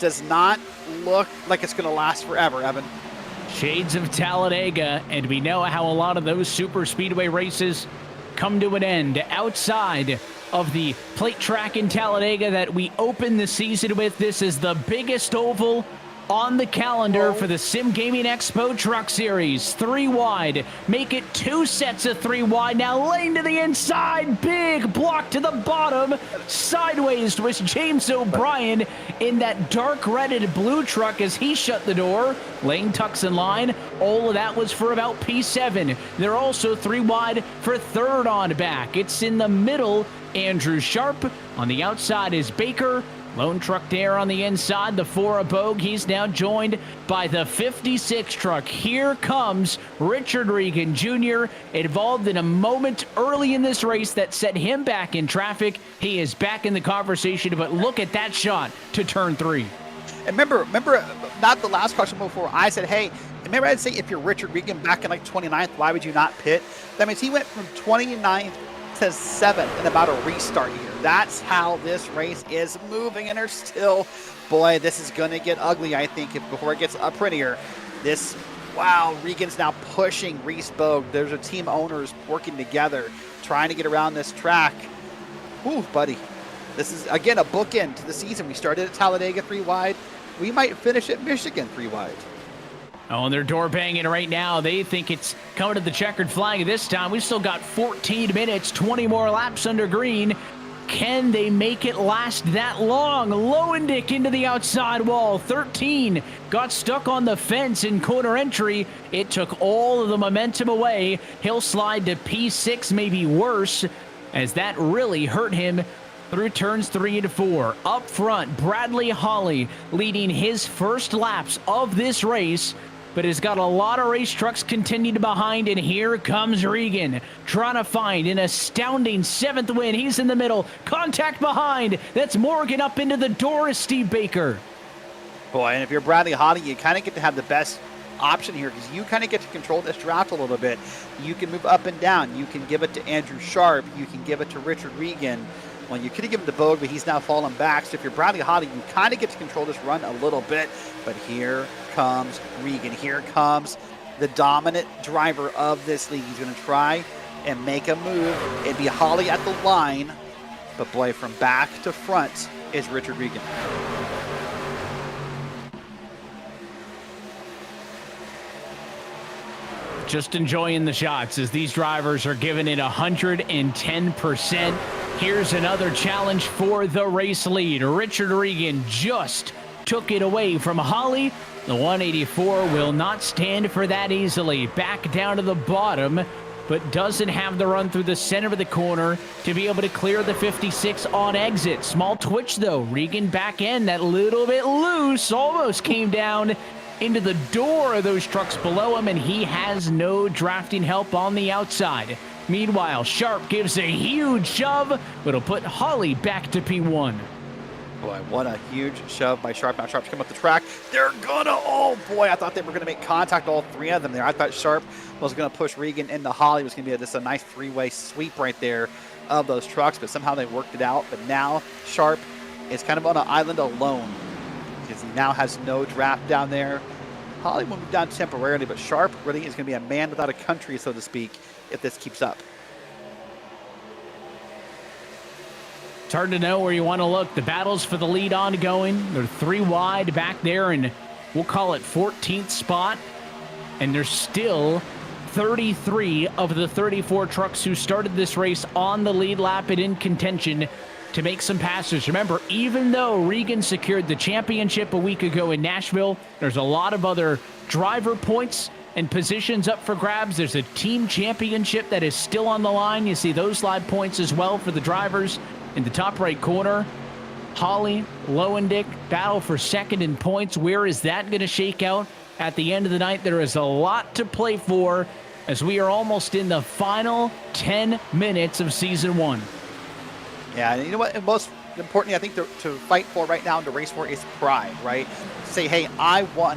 does not look like it's going to last forever, Evan. Shades of Talladega, and we know how a lot of those super speedway races come to an end outside of the plate track in Talladega that we open the season with. This is the biggest oval on the calendar for the SimGamingExpo Truck Series. 3 wide. Make it 2 sets of 3 wide. Now lane to the inside. Big block to the bottom. Sideways was James O'Brien in that dark red and blue truck as he shut the door. Lane tucks in line. All of that was for about P7. They're also 3 wide for third on back. It's in the middle. Andrew Sharp. On the outside is Baker. Lone truck there on the inside, the 4 of Bogue. He's now joined by the 56 truck. Here comes Richard Regan Jr., involved in a moment early in this race that set him back in traffic. He is back in the conversation, but look at that shot to turn 3. And remember, not the last question before, I said, hey, remember I'd say if you're Richard Regan back in like 29th, why would you not pit? That means he went from 29th to 7th in about a restart here. That's how this race is moving, and there's still, boy, this is going to get ugly, I think, before it gets prettier. This, wow, Regan's now pushing Reese Bogue. There's a team owners working together, trying to get around this track. Ooh, buddy. This is, again, a bookend to the season. We started at Talladega 3 wide. We might finish at Michigan 3 wide. Oh, and they're door banging right now. They think it's coming to the checkered flag this time. We've still got 14 minutes, 20 more laps under green. Can they make it last that long? Lowendick into the outside wall. 13 got stuck on the fence in corner entry. It took all of the momentum away. He'll slide to P6, maybe worse, as that really hurt him through turns 3 and 4. Up front, Bradley Holly leading his first laps of this race, but has got a lot of race trucks continued behind, and here comes Regan, trying to find an astounding 7th win. He's in the middle. Contact behind. That's Morgan up into the door of Steve Baker. Boy, and if you're Bradley Holly, you kind of get to have the best option here because you kind of get to control this draft a little bit. You can move up and down. You can give it to Andrew Sharp. You can give it to Richard Regan. Well, you could have given it to Bogue, but he's now fallen back. So if you're Bradley Holly, you kind of get to control this run a little bit. But here comes Regan. Here comes the dominant driver of this league. He's going to try and make a move. It'd be Holly at the line. But boy, from back to front is Richard Regan. Just enjoying the shots as these drivers are giving it 110%. Here's another challenge for the race lead. Richard Regan just took it away from Holly. The 184 will not stand for that easily. Back down to the bottom, but doesn't have the run through the center of the corner to be able to clear the 56 on exit. Small twitch, though. Regan back in, that little bit loose. Almost came down into the door of those trucks below him, and he has no drafting help on the outside. Meanwhile, Sharp gives a huge shove, but it'll put Holly back to P1. Boy, what a huge shove by Sharp. Now Sharp's coming up the track. They're gonna, oh boy, I thought they were gonna make contact, all three of them there. I thought Sharp was gonna push Regan into Holly. It was gonna be just a nice three-way sweep right there of those trucks, but somehow they worked it out. But now Sharp is kind of on an island alone because he now has no draft down there. Holly will move down temporarily, but Sharp really is gonna be a man without a country, so to speak, if this keeps up. It's hard to know where you want to look. The battle's for the lead ongoing. They're 3 wide back there, and we'll call it 14th spot. And there's still 33 of the 34 trucks who started this race on the lead lap and in contention to make some passes. Remember, even though Regan secured the championship a week ago in Nashville, there's a lot of other driver points and positions up for grabs. There's a team championship that is still on the line. You see those live points as well for the drivers. In the top right corner, Holly, Lowendick, battle for second in points. Where is that going to shake out at the end of the night? There is a lot to play for as we are almost in the final 10 minutes of season 1. Yeah, and you know what? And most importantly, I think to fight for right now and to race for is pride, right? Say, hey, I won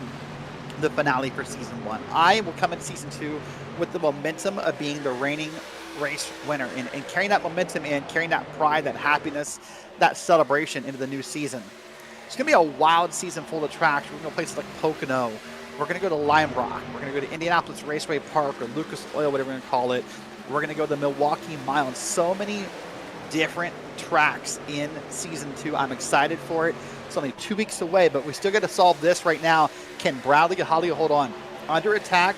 the finale for season 1. I will come in season 2 with the momentum of being the reigning race winner and carrying that momentum and carrying that pride, that happiness, that celebration into the new season. It's going to be a wild season full of tracks. We're going to go places like Pocono. We're going to go to Lime Rock. We're going to go to Indianapolis Raceway Park or Lucas Oil, whatever we're going to call it. We're going to go to the Milwaukee Mile, and so many different tracks in season 2. I'm excited for it. It's only 2 weeks away, but we still got to solve this right now. Can Bradley and Holly hold on? Under attack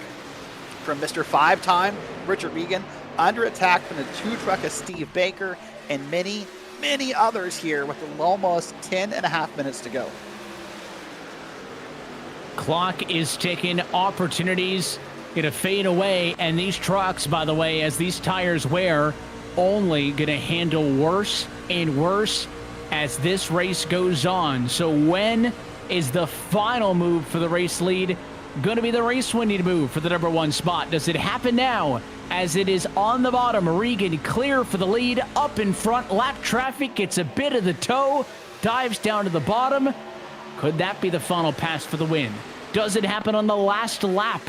from Mr. 5-time Richard Regan. Under attack from the 2 truck of Steve Baker, and many, many others here with almost 10.5 minutes to go. Clock is ticking. Opportunities going to fade away, and these trucks, by the way, as these tires wear, only going to handle worse and worse as this race goes on. So when is the final move for the race lead going to be the race-winning move for the number 1 spot? Does it happen now as it is on the bottom? Regan clear for the lead, up in front. Lap traffic gets a bit of the toe, dives down to the bottom. Could that be the final pass for the win? Does it happen on the last lap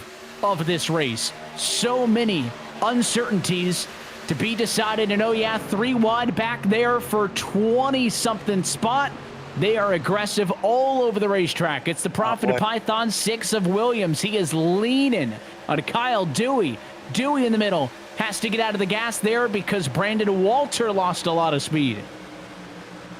of this race? So many uncertainties to be decided. And oh yeah, 3 wide back there for 20-something spot. They are aggressive all over the racetrack. It's the Prophet of Python 6 of Williams. He is leaning on Kyle Dewey. Dewey in the middle has to get out of the gas there because Brandon Walter lost a lot of speed.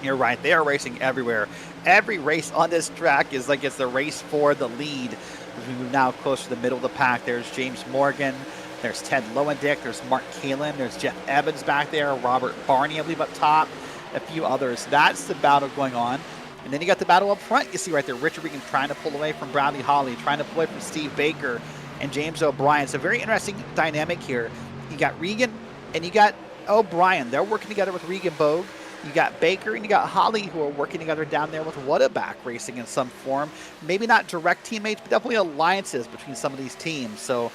You're right. They are racing everywhere. Every race on this track is like it's the race for the lead. As we move now close to the middle of the pack, there's James Morgan. There's Ted Lowendick. There's Mark Kalin. There's Jeff Evans back there. Robert Barney, I believe, up top. A few others. That's the battle going on. And then you got the battle up front. You see right there, Richard Regan trying to pull away from Bradley Holly, trying to pull away from Steve Baker and James O'Brien. It's a very interesting dynamic here. You got Regan and you got O'Brien. They're working together with Regan Bogue. You got Baker and you got Holly, who are working together down there with Whataback Racing in some form. Maybe not direct teammates, but definitely alliances between some of these teams. So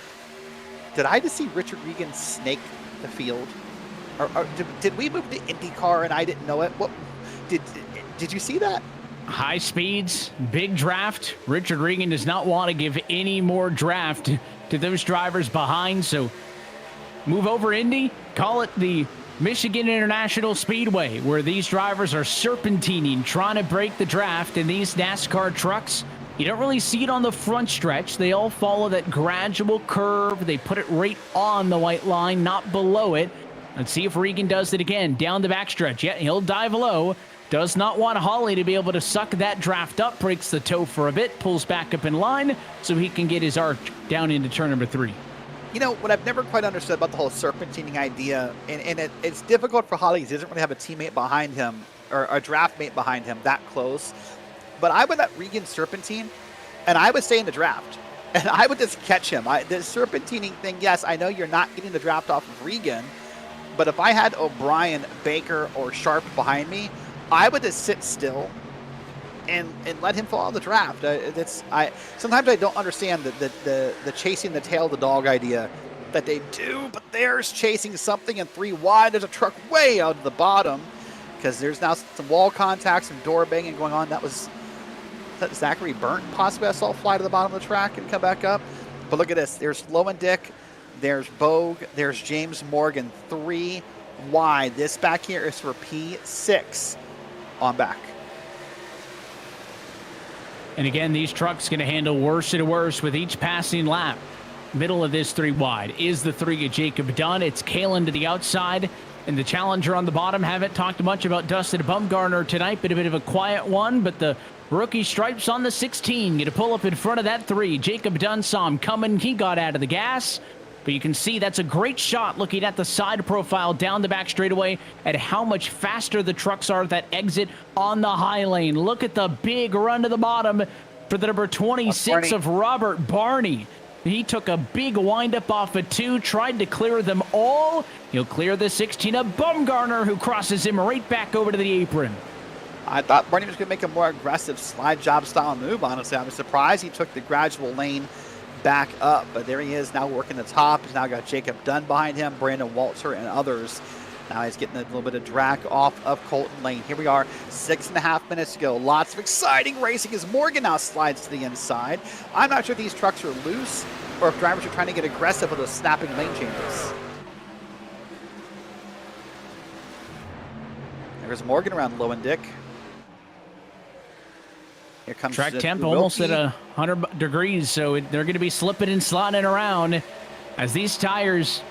did I just see Richard Regan snake the field? Or did we move to IndyCar and I didn't know it? What did you see that? High speeds, big draft. Richard Regan does not want to give any more draft to those drivers behind. So move over Indy, call it the Michigan International Speedway, where these drivers are serpentining, trying to break the draft. And these NASCAR trucks, you don't really see it on the front stretch. They all follow that gradual curve. They put it right on the white line, not below it. Let's see if Regan does it again down the backstretch. Yeah, he'll dive low. Does not want Holly to be able to suck that draft up. Breaks the toe for a bit. Pulls back up in line so he can get his arc down into turn number 3. You know, what I've never quite understood about the whole serpentining idea, and it's difficult for Holly. He doesn't really have a teammate behind him or a draft mate behind him that close. But I would let Regan serpentine, and I would stay in the draft. And I would just catch him. The serpentining thing, yes, I know you're not getting the draft off of Regan, but if I had O'Brien, Baker, or Sharp behind me, I would just sit still and let him fall out of the draft. Sometimes I don't understand the chasing the tail of the dog idea that they do, but there's chasing something in 3 wide. There's a truck way out of the bottom because there's now some wall contacts and door banging going on. That was Zachary Burnt possibly I saw fly to the bottom of the track and come back up. But look at this. There's Low and Dick. There's Bogue. There's James Morgan. 3 wide. This back here is for P6 on back. And again, these trucks going to handle worse and worse with each passing lap. Middle of this 3 wide is the 3 of Jacob Dunn. It's Kalen to the outside. And the challenger on the bottom. Haven't talked much about Dustin Bumgarner tonight. Been a bit of a quiet one, but the rookie Stripes on the 16. Going to pull up in front of that 3. Jacob Dunn saw him coming. He got out of the gas. But you can see that's a great shot looking at the side profile down the back straightaway at how much faster the trucks are that exit on the high lane. Look at the big run to the bottom for the number 26 of Robert Barney. He took a big windup off of 2, tried to clear them all. He'll clear the 16 of Bumgarner, who crosses him right back over to the apron. I thought Barney was going to make a more aggressive slide job style move, honestly. I was surprised he took the gradual lane back up, but there he is now working the top. He's now got Jacob Dunn behind him, Brandon Walter, and others. Now he's getting a little bit of drag off of Colton Lane. Here we are, 6.5 minutes to go. Lots of exciting racing as Morgan now slides to the inside. I'm not sure if these trucks are loose or if drivers are trying to get aggressive with those snapping lane changes. There's Morgan around Low and Dick. Here comes track temp almost at 100 degrees, so they're going to be slipping and sliding around as these tires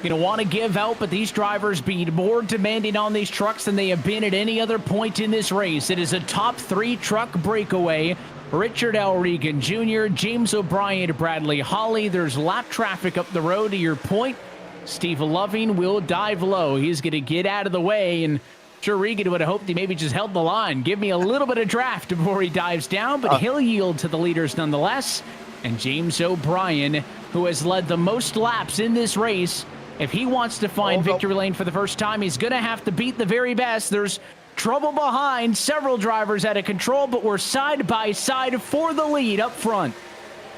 going to want to give out, but these drivers be more demanding on these trucks than they have been at any other point in this race. It is a top 3 truck breakaway. Richard L. Regan Jr., James O'Brien, Bradley Holly. There's lap traffic up the road to your point. Steve Loving will dive low. He's going to get out of the way, and sure Regan would have hoped he maybe just held the line. Give me a little bit of draft before he dives down, but he'll yield to the leaders nonetheless. And James O'Brien, who has led the most laps in this race, if he wants to find victory lane for the first time, he's going to have to beat the very best. There's trouble behind, several drivers out of control, but we're side by side for the lead up front.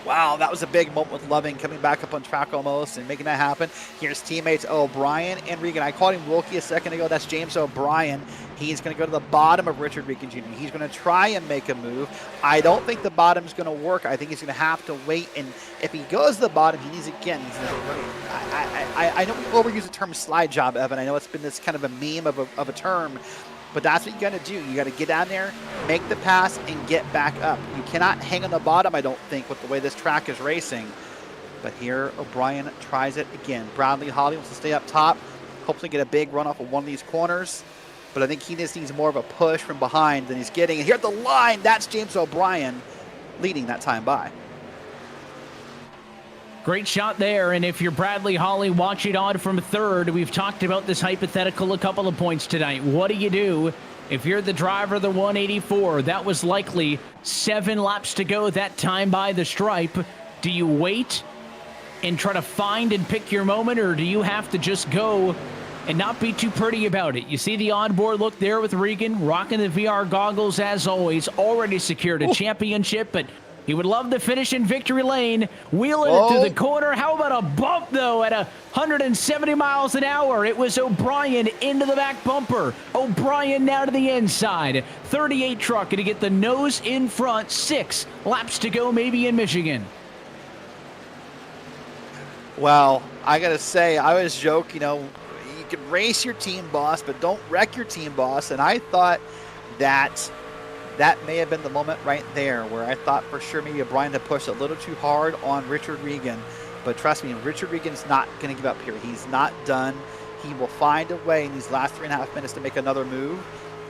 Wow, that was a big moment with Loving coming back up on track almost and making that happen. Here's teammates O'Brien and Regan. I called him Wilkie a second ago. That's James O'Brien. He's going to go to the bottom of Richard Regan Jr. He's going to try and make a move. I don't think the bottom's going to work. I think he's going to have to wait. And if he goes to the bottom, he needs again. I know we overuse the term slide job, Evan. I know it's been this kind of a meme of a term. But that's what you got to do. You got to get down there, make the pass, and get back up. You cannot hang on the bottom, I don't think, with the way this track is racing. But here, O'Brien tries it again. Bradley Holly wants to stay up top, hopefully get a big run off of one of these corners. But I think he just needs more of a push from behind than he's getting. And here at the line, that's James O'Brien leading that time by. Great shot there, and if you're Bradley Holly watching on from third, we've talked about this hypothetical a couple of points tonight. What do you do if you're the driver of the 184? That was likely 7 laps to go that time by the stripe. Do you wait and try to find and pick your moment, or do you have to just go and not be too pretty about it? You see the onboard look there with Regan, rocking the VR goggles as always, already secured a championship, but he would love to finish in victory lane, wheeling it through the corner. How about a bump, though, at 170 miles an hour? It was O'Brien into the back bumper. O'Brien now to the inside. 38 truck going to get the nose in front. 6 laps to go maybe in Michigan. Well, I got to say, I always joke, you know, you can race your team boss, but don't wreck your team boss. And I thought that may have been the moment right there where I thought for sure maybe O'Brien had pushed a little too hard on Richard Regan. But trust me, Richard Regan's not going to give up here. He's not done. He will find a way in these last 3.5 minutes to make another move.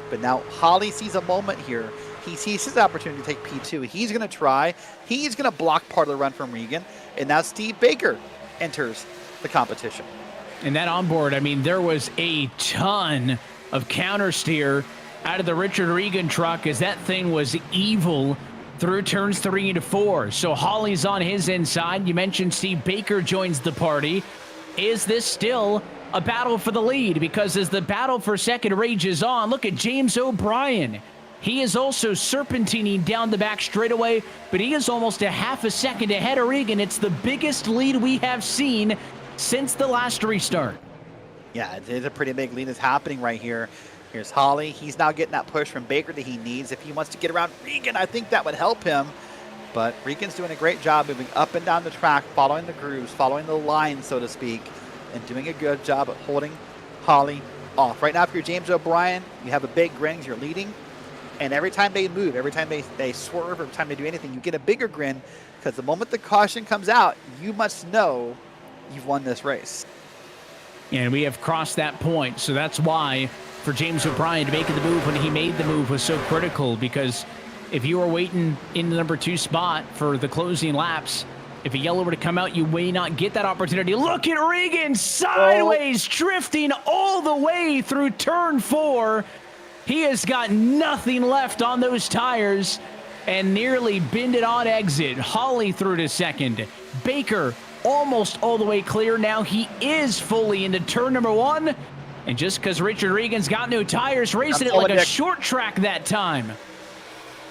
But now Holly sees a moment here. He sees his opportunity to take P2. He's going to try. He's going to block part of the run from Regan. And now Steve Baker enters the competition. And that onboard, I mean, there was a ton of counter steer out of the Richard Regan truck as that thing was evil through turns 3 and 4. So Holly's on his inside. You mentioned Steve Baker joins the party. Is this still a battle for the lead? Because as the battle for second rages on, look at James O'Brien. He is also serpentining down the back straightaway, but he is almost a half a second ahead of Regan. It's the biggest lead we have seen since the last restart. Yeah, it is a pretty big lead that's happening right here. Here's Holly. He's now getting that push from Baker that he needs. If he wants to get around Regan, I think that would help him. But Regan's doing a great job moving up and down the track, following the grooves, following the line, so to speak, and doing a good job at holding Holly off. Right now, if you're James O'Brien, you have a big grin, you're leading. And every time they move, every time they swerve, every time they do anything, you get a bigger grin, because the moment the caution comes out, you must know you've won this race. And we have crossed that point, so that's why for James O'Brien to make the move when he made the move was so critical, because if you were waiting in the number 2 spot for the closing laps, if a yellow were to come out, you may not get that opportunity. Look at Regan sideways, drifting all the way through turn 4. He has got nothing left on those tires and nearly binned it on exit. Holly through to second. Baker almost all the way clear. Now he is fully into turn number 1. And just because Richard Regan's got no tires, racing it like a short track that time.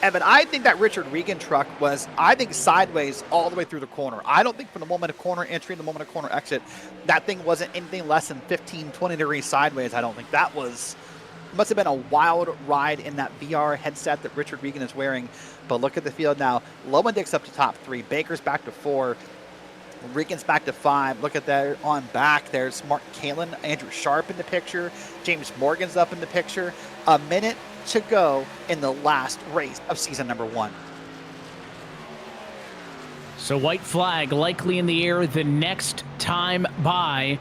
Evan, I think that Richard Regan truck was, sideways all the way through the corner. I don't think from the moment of corner entry and the moment of corner exit, that thing wasn't anything less than 15, 20 degrees sideways. I don't think that must have been a wild ride in that VR headset that Richard Regan is wearing. But look at the field now. Lowendick's up to top 3. Baker's back to 4. Regan's back to 5. Look at that on back. There's Mark Kalin, Andrew Sharp in the picture. James Morgan's up in the picture. A minute to go in the last race of season number 1. So white flag likely in the air the next time by.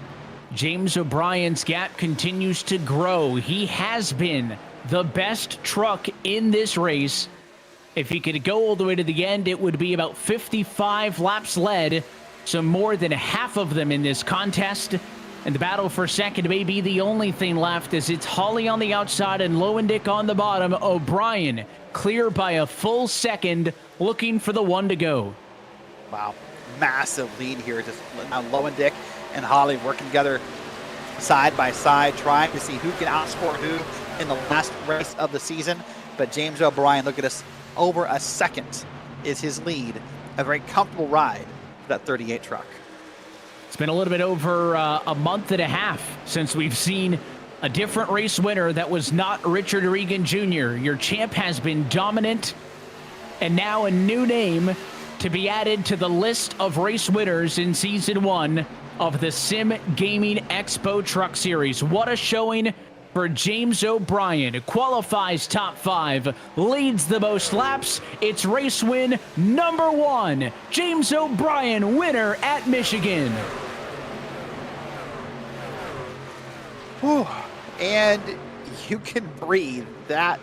James O'Brien's gap continues to grow. He has been the best truck in this race. If he could go all the way to the end, it would be about 55 laps led. So more than half of them in this contest. And the battle for second may be the only thing left, as it's Holly on the outside and Lowendick on the bottom. O'Brien clear by a full second, looking for the 1 to go. Wow, massive lead here. Just now Lowendick and Holly working together side by side, trying to see who can outscore who in the last race of the season. But James O'Brien, look at us, over a second is his lead. A very comfortable ride for that 38 truck. It's been a little bit over a month and a half since we've seen a different race winner that was not Richard Regan Jr. Your champ has been dominant, and now a new name to be added to the list of race winners in Season 1 of the SimGamingExpo Truck Series. What a showing for James O'Brien. Qualifies top 5, leads the most laps. It's race win number 1. James O'Brien, winner at Michigan. Whew. And you can breathe. That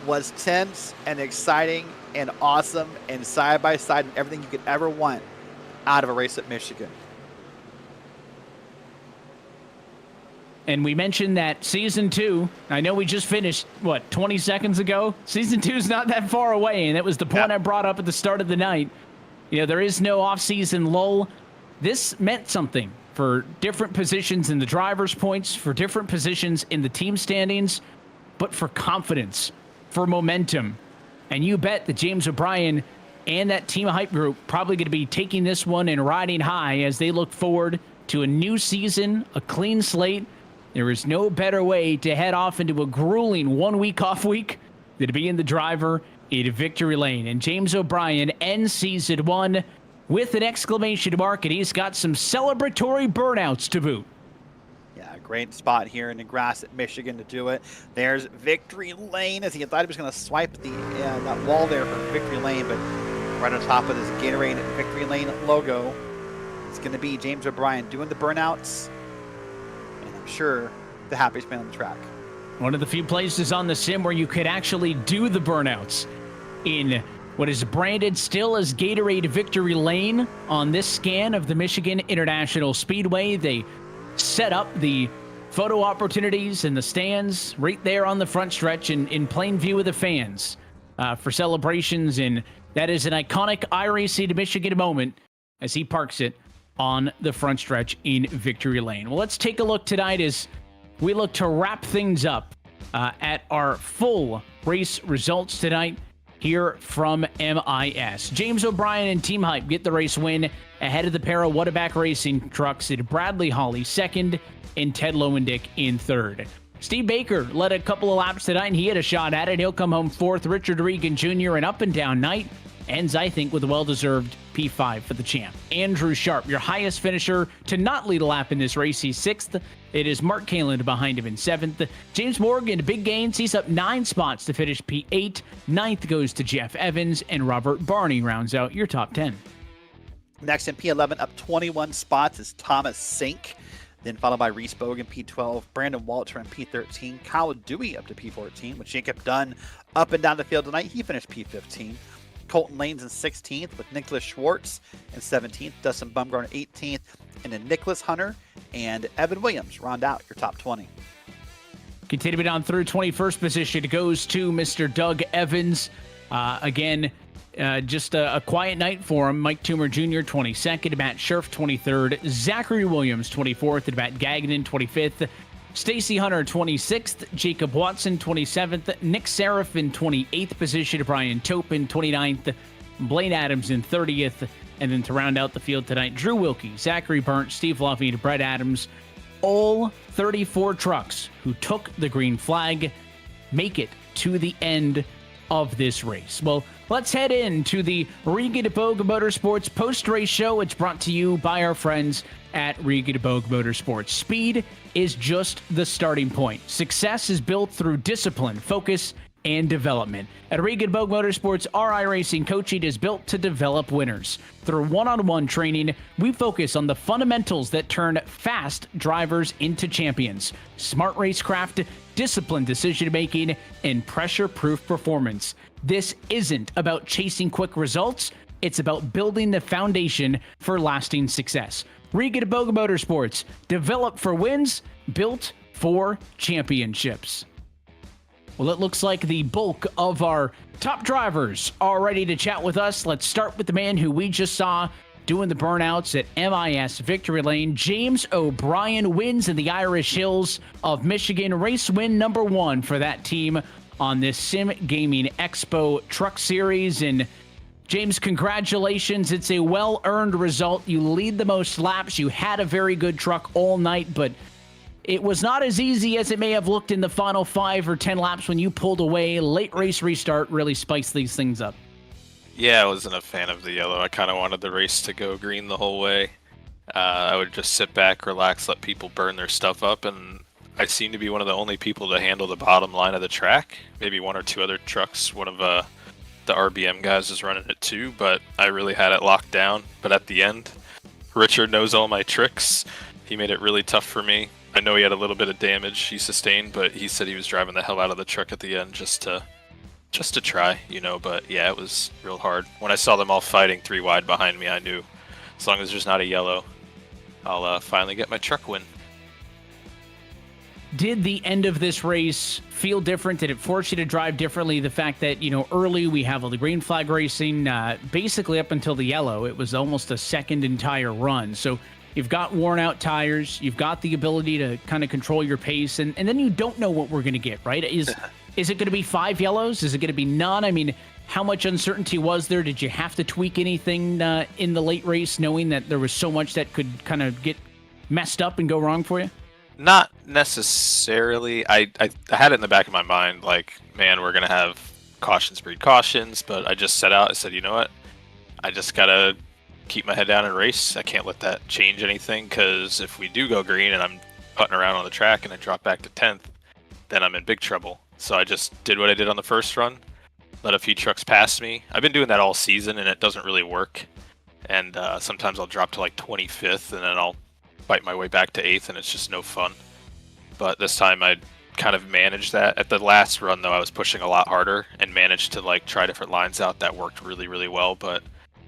was tense and exciting and awesome and side by side and everything you could ever want out of a race at Michigan. And we mentioned that Season 2, I know we just finished, 20 seconds ago? Season 2 is not that far away, and that was the point I brought up at the start of the night. You know, there is no off-season lull. This meant something for different positions in the driver's points, for different positions in the team standings, but for confidence, for momentum. And you bet that James O'Brien and that Team Hype group probably going to be taking this one and riding high as they look forward to a new season, a clean slate. There is no better way to head off into a grueling 1 week off week than to be in the driver in victory lane. And James O'Brien ends Season 1 with an exclamation mark, and he's got some celebratory burnouts to boot. Yeah, great spot here in the grass at Michigan to do it. There's victory lane, as he thought he was going to swipe that wall there for victory lane, but right on top of this Gatorade victory lane logo, it's going to be James O'Brien doing the burnouts. Sure, the happiest man on the track. One of the few places on the sim where you could actually do the burnouts in what is branded still as Gatorade Victory Lane on this scan of the Michigan International Speedway. They set up the photo opportunities in the stands right there on the front stretch in plain view of the fans for celebrations, and that is an iconic iRacing Michigan moment as he parks it on the front stretch in victory lane. Well, let's take a look tonight as we look to wrap things up at our full race results tonight here from MIS. James O'Brien and Team Hype get the race win ahead of the pair of Whataback Racing trucks in Bradley Hawley second and Ted Lowendick in third. Steve Baker led a couple of laps tonight, and he had a shot at it. He'll come home fourth. Richard Regan Jr., an up-and-down night, ends, I think, with a well-deserved P5 for the champ. Andrew Sharp, your highest finisher to not lead a lap in this race. He's sixth. It is Mark Kaland behind him in seventh. James Morgan, big gains. He's up 9 spots to finish P8. Ninth goes to Jeff Evans, and Robert Barney rounds out your top 10. Next in P11, up 21 spots is Thomas Sink. Then followed by Reese Bogan, P12, Brandon Walter in P13, Kyle Dewey up to P14, with Jacob Dunn up and down the field tonight. He finished P15. Colton Lanes in 16th, with Nicholas Schwartz in 17th, Dustin Bumgarner 18th, and then Nicholas Hunter and Evan Williams round out your top 20. Continuing on through 21st position, it goes to Mr. Doug Evans. Just a quiet night for him. Mike Toomer Jr., 22nd. Matt Scherf, 23rd. Zachary Williams, 24th. And Matt Gagnon, 25th. Stacy Hunter, 26th. Jacob Watson, 27th. Nick Seraph in 28th position. Brian Topin, 29th. Blaine Adams in 30th. And then to round out the field tonight, Drew Wilkie, Zachary Burnt, Steve Luffy, and Brett Adams. All 34 trucks who took the green flag make it to the end of this race. Well, let's head into the Riga de Bogue Motorsports post-race show. It's brought to you by our friends at Riga de Bogue Motorsports. Speed is just the starting point. Success is built through discipline, focus, and development. At Riga de Bogue Motorsports, RI Racing coaching is built to develop winners. Through one-on-one training, we focus on the fundamentals that turn fast drivers into champions. Smart racecraft, disciplined decision-making, and pressure-proof performance. This isn't about chasing quick results. It's about building the foundation for lasting success. Riga de Bogue Motorsports, developed for wins, built for championships. Well, it looks like the bulk of our top drivers are ready to chat with us. Let's start with the man who we just saw doing the burnouts at MIS Victory Lane. James O'Brien wins in the Irish Hills of Michigan. Race win number 1 for that team on this SimGamingExpo Truck Series. And James, congratulations. It's a well-earned result. You lead the most laps. You had a very good truck all night, but it was not as easy as it may have looked in the final 5 or 10 laps when you pulled away. Late race restart really spiced these things up. Yeah, I wasn't a fan of the yellow. I kind of wanted the race to go green the whole way. I would just sit back, relax, let people burn their stuff up, and I seem to be one of the only people to handle the bottom line of the track. Maybe 1 or 2 other trucks. One of the RBM guys is running it too, but I really had it locked down. But at the end, Richard knows all my tricks. He made it really tough for me. I know he had a little bit of damage he sustained, but he said he was driving the hell out of the truck at the end just to try, you know. But yeah, it was real hard. When I saw them all fighting 3 wide behind me, I knew as long as there's not a yellow, I'll finally get my truck win. Did the end of this race feel different? Did it force you to drive differently? The fact that, you know, early we have all the green flag racing, basically up until the yellow, it was almost a second entire run. So you've got worn out tires, you've got the ability to kind of control your pace, and then you don't know what we're going to get, right? Is it going to be 5 yellows? Is it going to be none? I mean, how much uncertainty was there? Did you have to tweak anything in the late race, knowing that there was so much that could kind of get messed up and go wrong for you? Not necessarily. I had it in the back of my mind, like, man, we're going to have cautions breed cautions, but I just set out, I said, you know what? I just got to keep my head down and race. I can't let that change anything, because if we do go green and I'm putting around on the track and I drop back to 10th, then I'm in big trouble. So I just did what I did on the first run, let a few trucks pass me. I've been doing that all season, and it doesn't really work. And sometimes I'll drop to like 25th, and then I'll fight my way back to 8th, and it's just no fun. But this time I kind of managed that. At the last run, though, I was pushing a lot harder and managed to like try different lines out. That worked really, really well, but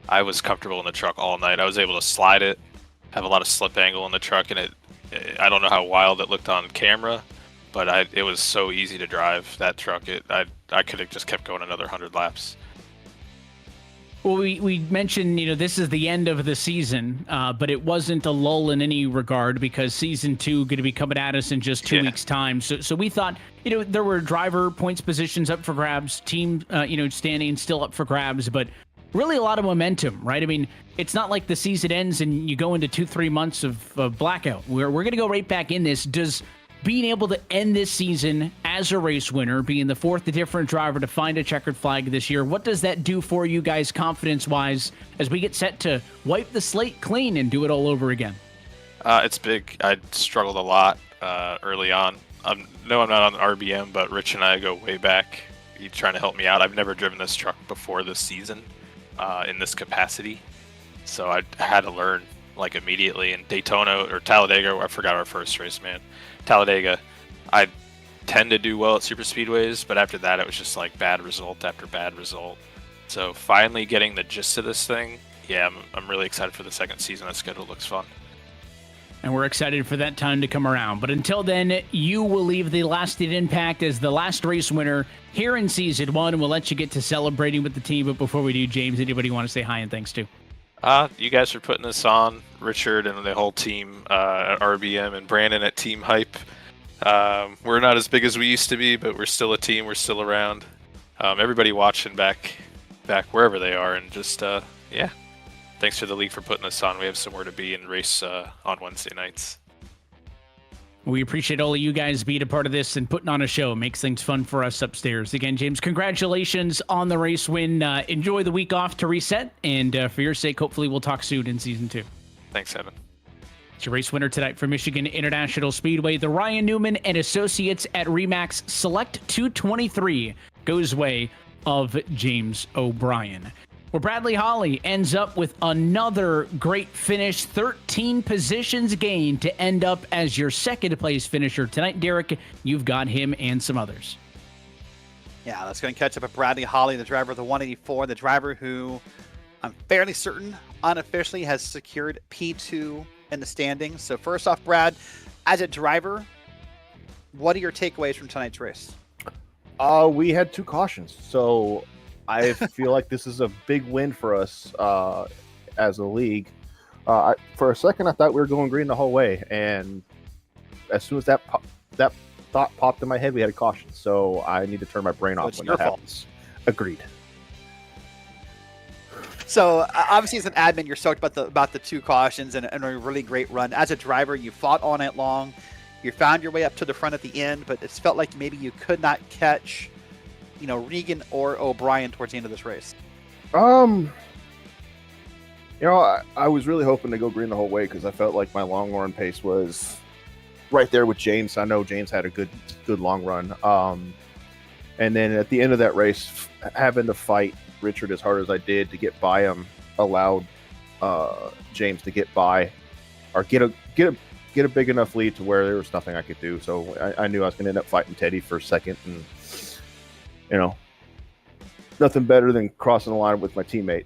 I was comfortable in the truck all night. I was able to slide it, have a lot of slip angle in the truck, and I don't know how wild it looked on camera, but it was so easy to drive that truck. I could have just kept going another 100 laps. Well, we mentioned, this is the end of the season, but it wasn't a lull in any regard because season 2 going to be coming at us in just 2 weeks' time. So we thought, there were driver points positions up for grabs, team, standing still up for grabs, but really a lot of momentum, right? I mean, it's not like the season ends and you go into 2-3 months of blackout. We're going to go right back in this. Does being able to end this season as a race winner, being the 4th different driver to find a checkered flag this year, what does that do for you guys confidence-wise as we get set to wipe the slate clean and do it all over again? It's big. I struggled a lot early on. No, I'm not on the RBM, but Rich and I go way back. He's trying to help me out. I've never driven this truck before this season in this capacity, so I had to learn like immediately. In Daytona or Talladega, I forgot our first race, man. Talladega, I tend to do well at super speedways, but after that it was just like bad result after bad result. So finally getting the gist of this thing, yeah, I'm really excited for the second season. That schedule looks fun. And we're excited for that time to come around. But until then, you will leave the lasting impact as the last race winner here in Season 1, and we'll let you get to celebrating with the team. But before we do, James, anybody want to say hi and thanks to? You guys for putting this on, Richard and the whole team at RBM and Brandon at Team Hype. We're not as big as we used to be, but we're still a team. We're still around. Everybody watching back wherever they are, and just yeah. Thanks to the league for putting us on. We have somewhere to be and race on Wednesday nights. We appreciate all of you guys being a part of this and putting on a show. It makes things fun for us upstairs. Again, James, congratulations on the race win. Enjoy the week off to reset. And for your sake, hopefully we'll talk soon in Season 2. Thanks, Evan. It's your race winner tonight from Michigan International Speedway. The Ryan Newman and Associates at Remax Select 223 goes way of James O'Brien. Where Bradley Holly ends up with another great finish, 13 positions gained to end up as your second place finisher tonight. Derrick, you've got him and some others. Yeah, that's going to catch up with Bradley Holly, the driver of the 184, the driver who I'm fairly certain unofficially has secured P2 in the standings. So first off, Brad, as a driver, what are your takeaways from tonight's race? We had 2 cautions, so I feel like this is a big win for us as a league. For a second, I thought we were going green the whole way, and as soon as that thought popped in my head, we had a caution. So I need to turn my brain off when that happens. Agreed. So obviously, as an admin, you're stoked about the 2 cautions and a really great run. As a driver, you fought all night long. You found your way up to the front at the end, but it felt like maybe you could not catch Regan or O'Brien towards the end of this race. I was really hoping to go green the whole way because I felt like my long run pace was right there with James. I know James had a good long run. And then at the end of that race, having to fight Richard as hard as I did to get by him allowed James to get by or get a big enough lead to where there was nothing I could do. So I knew I was going to end up fighting Teddy for second, and nothing better than crossing the line with my teammate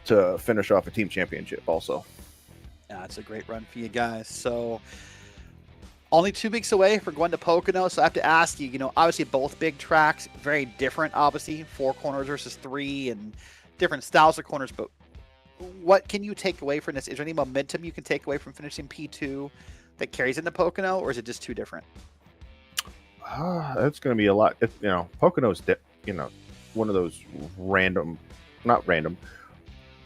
to finish off a team championship also. Yeah, it's a great run for you guys. So only 2 weeks away for going to Pocono. So I have to ask you, obviously both big tracks, very different, obviously 4 corners versus 3 and different styles of corners. But what can you take away from this? Is there any momentum you can take away from finishing P2 that carries into Pocono, or is it just too different? It's going to be a lot. Pocono's one of those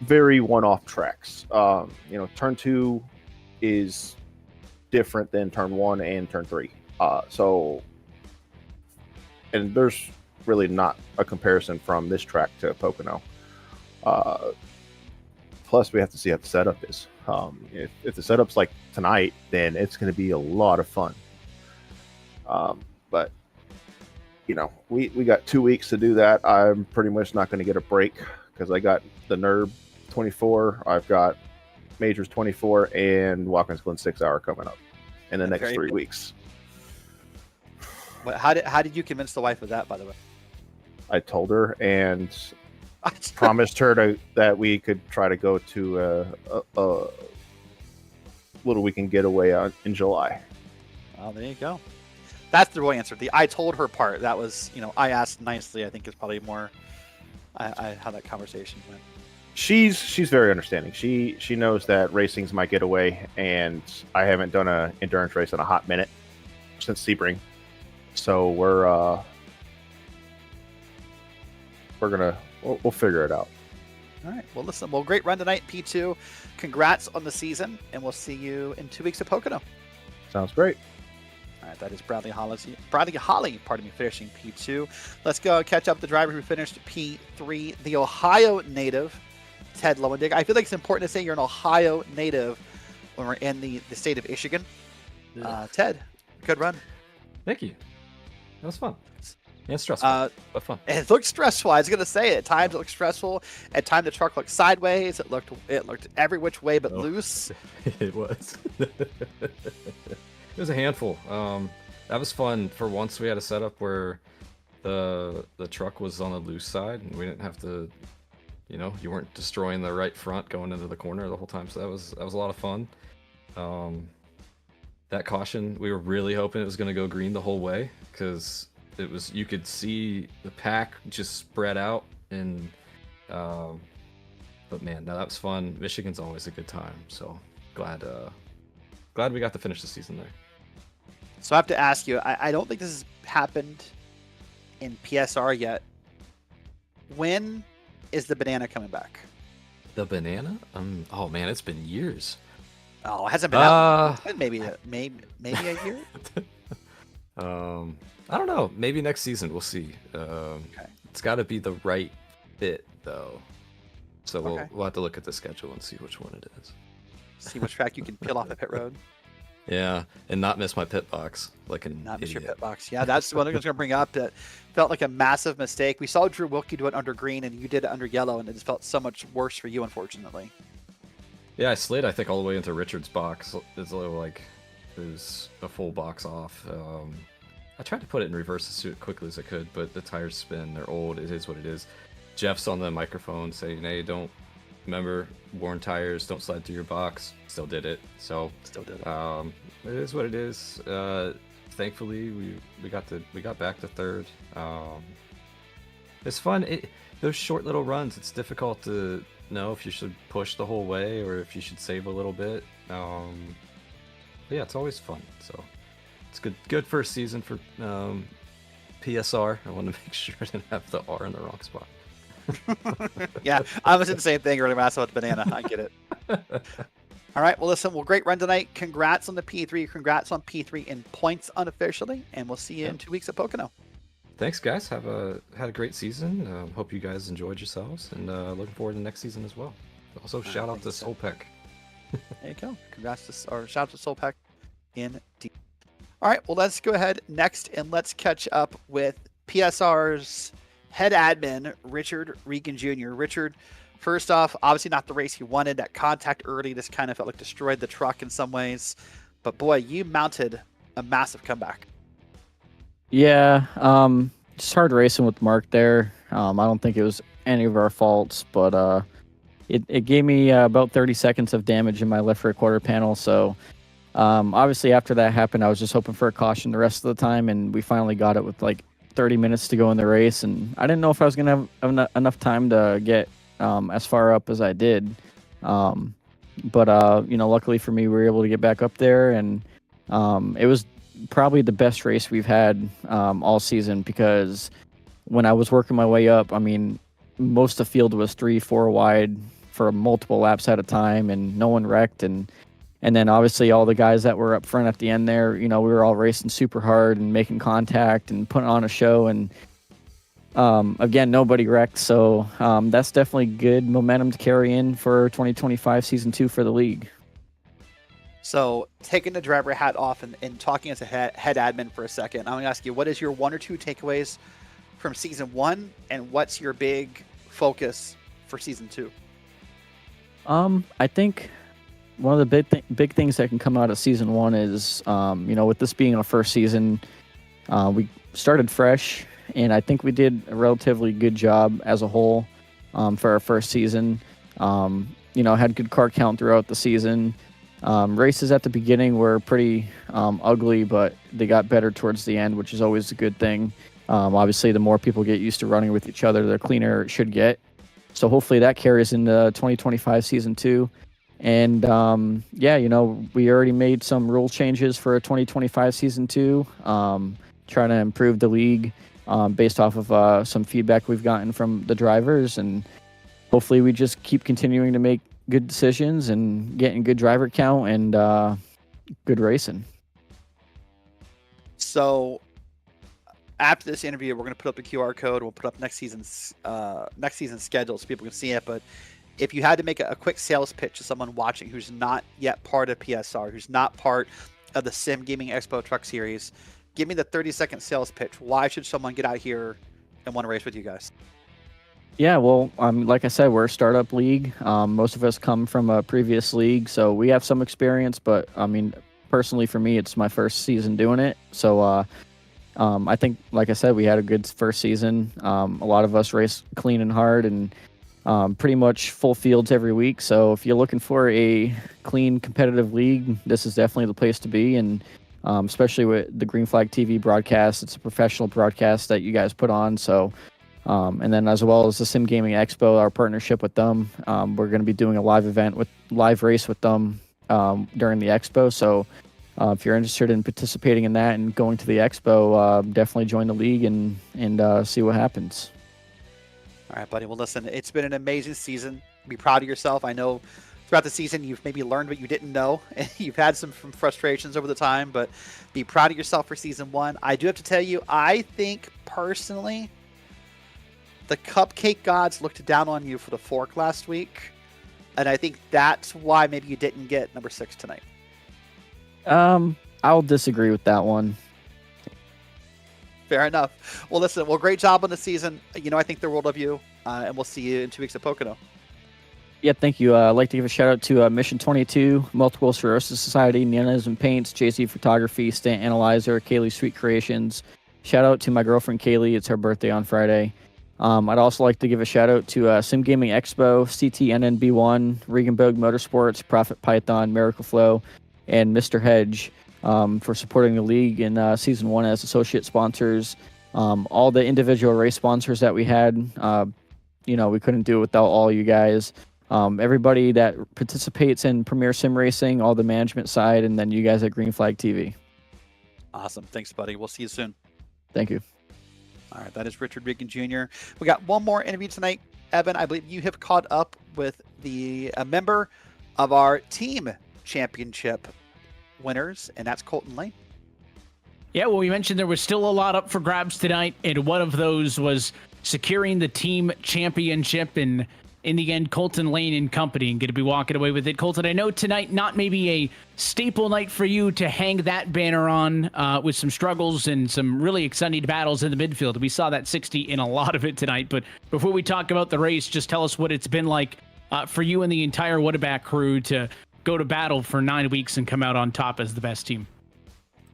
very one-off tracks. Turn 2 is different than turn 1 and turn 3. And there's really not a comparison from this track to Pocono. Plus, we have to see how the setup is. If the setup's like tonight, then it's going to be a lot of fun. But we got 2 weeks to do that. I'm pretty much not going to get a break because I got the NERB 24, I've got Majors 24, and Watkins Glen 6 Hour coming up in the next 3 weeks. How did you convince the wife of that, by the way? I told her and promised her that we could try to go to a little weekend getaway in July. Well, there you go. That's the real answer. The I told her part, that was, I asked nicely, I think is probably more how that conversation went. She's very understanding. She knows that racing's my getaway, and I haven't done an endurance race in a hot minute since Sebring. So we'll figure it out. All right. Well, listen. Well, great run tonight, P2. Congrats on the season, and we'll see you in 2 weeks at Pocono. Sounds great. All right, that is Bradley Holly, finishing P2. Let's go catch up the driver who finished P3, the Ohio native, Ted Lowendig. I feel like it's important to say you're an Ohio native when we're in the state of Michigan. Ted, good run. Thank you. That was fun. And stressful, but fun. It looked stressful. I was going to say, at times it looked stressful. At times the truck looked sideways. It looked every which way but loose. It was. It was a handful. That was fun. For once, we had a setup where the truck was on the loose side, and we didn't have to, you weren't destroying the right front going into the corner the whole time. So that was a lot of fun. That caution, we were really hoping it was going to go green the whole way, because you could see the pack just spread out, and but man, no, that was fun. Michigan's always a good time, so glad we got to finish the season there. So I have to ask you, I don't think this has happened in PSR yet. When is the banana coming back? The banana? Oh man, it's been years. Oh, it hasn't been out. Maybe a year. I don't know. Maybe next season. We'll see. Okay. It's got to be the right fit, though. So we'll have to look at the schedule and see which one it is. See which track you can peel off the pit road. Yeah, and not miss my pit box like an Not miss your idiot. pit box. Yeah, that's the one I was going to bring up. That felt like a massive mistake. We saw Drew Wilkie do it under green, and you did it under yellow, and it just felt so much worse for you, unfortunately. Yeah, I slid, I think, all the way into Richard's box. It's a little like it was a full box off. I tried to put it in reverse as quickly as I could, but the tires spin. They're old. It is what it is. Jeff's on the microphone saying, "Hey, don't remember worn tires. Don't slide through your box." Still did it. So Still did it. it is what it is. Thankfully, we got back to third. It's fun. Those short little runs. It's difficult to know if you should push the whole way or if you should save a little bit. But yeah, it's always fun. So it's good first season for PSR. I want to make sure I didn't have the R in the wrong spot. Yeah, I was in the same thing earlier when I saw the banana. I get it. All right, well, listen, great run tonight. Congrats on the P3. Congrats on P3 in points unofficially, and we'll see you in 2 weeks at Pocono. Thanks, guys. Had a great season. Hope you guys enjoyed yourselves, and looking forward to next season as well. Also, shout out to Solpec. There you go. Congrats or shout out to Solpec indeed. All right, well, let's go ahead next and let's catch up with PSR's head admin, Richard Regan Jr. Richard, first off, obviously not the race he wanted. That contact early, this kind of felt like destroyed the truck in some ways. But boy, you mounted a massive comeback. Yeah, just hard racing with Mark there. I don't think it was any of our faults, but it gave me about 30 seconds of damage in my left rear quarter panel. So obviously after that happened, I was just hoping for a caution the rest of the time, and we finally got it with like 30 minutes to go in the race. And I didn't know if I was going to have enough time to get as far up as I did. But luckily for me, we were able to get back up there, and it was probably the best race we've had all season, because when I was working my way up, I mean, most of the field was 3-4 wide for multiple laps at a time, and no one wrecked. And then obviously all the guys that were up front at the end there, we were all racing super hard and making contact and putting on a show. And again, nobody wrecked. So that's definitely good momentum to carry in for 2025 season 2 for the league. So taking the driver hat off and talking as a head admin for a second, I'm going to ask you, what is your 1 or 2 takeaways from season 1, and what's your big focus for season 2? I think one of the big things that can come out of season 1 is, with this being our first season, we started fresh, and I think we did a relatively good job as a whole for our first season. Had good car count throughout the season. Races at the beginning were pretty ugly, but they got better towards the end, which is always a good thing. Obviously, the more people get used to running with each other, the cleaner it should get. So hopefully that carries into 2025 season 2. And yeah, we already made some rule changes for 2025 season 2, trying to improve the league based off of some feedback we've gotten from the drivers. And hopefully we just keep continuing to make good decisions and getting good driver count and good racing. So after this interview, we're going to put up the QR code. We'll put up next season's schedule so people can see it. But if you had to make a quick sales pitch to someone watching who's not yet part of PSR, who's not part of the SimGamingExpo Truck Series, give me the 30-second sales pitch. Why should someone get out here and want to race with you guys? Yeah, well, like I said, we're a startup league. Most of us come from a previous league, so we have some experience. But I mean, personally, for me, it's my first season doing it. So I think, like I said, we had a good first season. A lot of us race clean and hard and pretty much full fields every week. So if you're looking for a clean, competitive league, this is definitely the place to be. And especially with the Green Flag TV broadcast, it's a professional broadcast that you guys put on. So and then as well as the Sim Gaming Expo, our partnership with them, we're going to be doing a live race with them during the expo. So if you're interested in participating in that and going to the expo, definitely join the league and see what happens. All right, buddy. Well, listen, it's been an amazing season. Be proud of yourself. I know throughout the season you've maybe learned what you didn't know, and you've had some frustrations over the time, but be proud of yourself for season 1. I do have to tell you, I think personally, the Cupcake Gods looked down on you for the fork last week, and I think that's why maybe you didn't get number 6 tonight. I'll disagree with that one. Fair enough. Well, listen, great job on the season. I think the world of you, and we'll see you in 2 weeks at Pocono. Yeah, thank you. I'd like to give a shout out to Mission 22, Multiple Sclerosis Society, Nanas and Paints, JC Photography, Stant Analyzer, Kaylee Sweet Creations. Shout out to my girlfriend Kaylee. It's her birthday on Friday. I'd also like to give a shout out to Sim Gaming Expo, CTNNB1, Regenboog Motorsports, Profit Python, Miracle Flow, and Mr. Hedge for supporting the league in season 1 as associate sponsors. All the individual race sponsors that we had, we couldn't do it without all you guys. Everybody that participates in Premier Sim Racing, all the management side, and then you guys at Green Flag TV. Awesome. Thanks, buddy. We'll see you soon. Thank you. All right, that is Richard Regan Jr. We got one more interview tonight. Evan, I believe you have caught up with a member of our team championship winners, and that's Colton Lane. Yeah, well, we mentioned there was still a lot up for grabs tonight, and one of those was securing the team championship, and in the end, Colton Lane and company going to be walking away with it. Colton, I know tonight not maybe a staple night for you to hang that banner on with some struggles and some really exciting battles in the midfield. We saw that 60 in a lot of it tonight, but before we talk about the race, just tell us what it's been like for you and the entire Whataback crew to go to battle for 9 weeks and come out on top as the best team.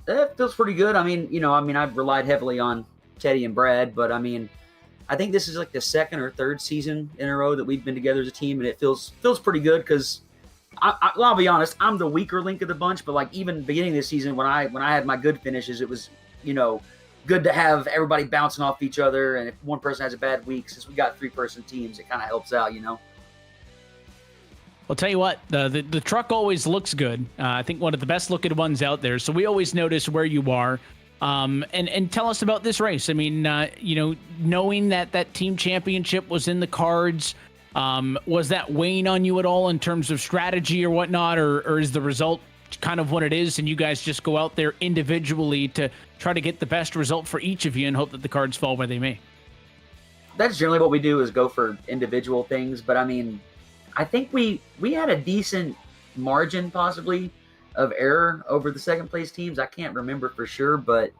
It feels pretty good. I mean, I've relied heavily on Teddy and Brad, but I think this is like the second or third season in a row that we've been together as a team, and it feels pretty good because I'll be honest, I'm the weaker link of the bunch. But like even beginning this season, when I had my good finishes, it was good to have everybody bouncing off each other. And if one person has a bad week, since we got 3-person teams, it kind of helps out, I'll tell you what, the truck always looks good. I think one of the best looking ones out there. So we always notice where you are. And tell us about this race. I mean, knowing that team championship was in the cards, was that weighing on you at all in terms of strategy or whatnot, or is the result kind of what it is and you guys just go out there individually to try to get the best result for each of you and hope that the cards fall where they may? That's generally what we do, is go for individual things. But I think we had a decent margin possibly of error over the second place teams. I can't remember for sure, but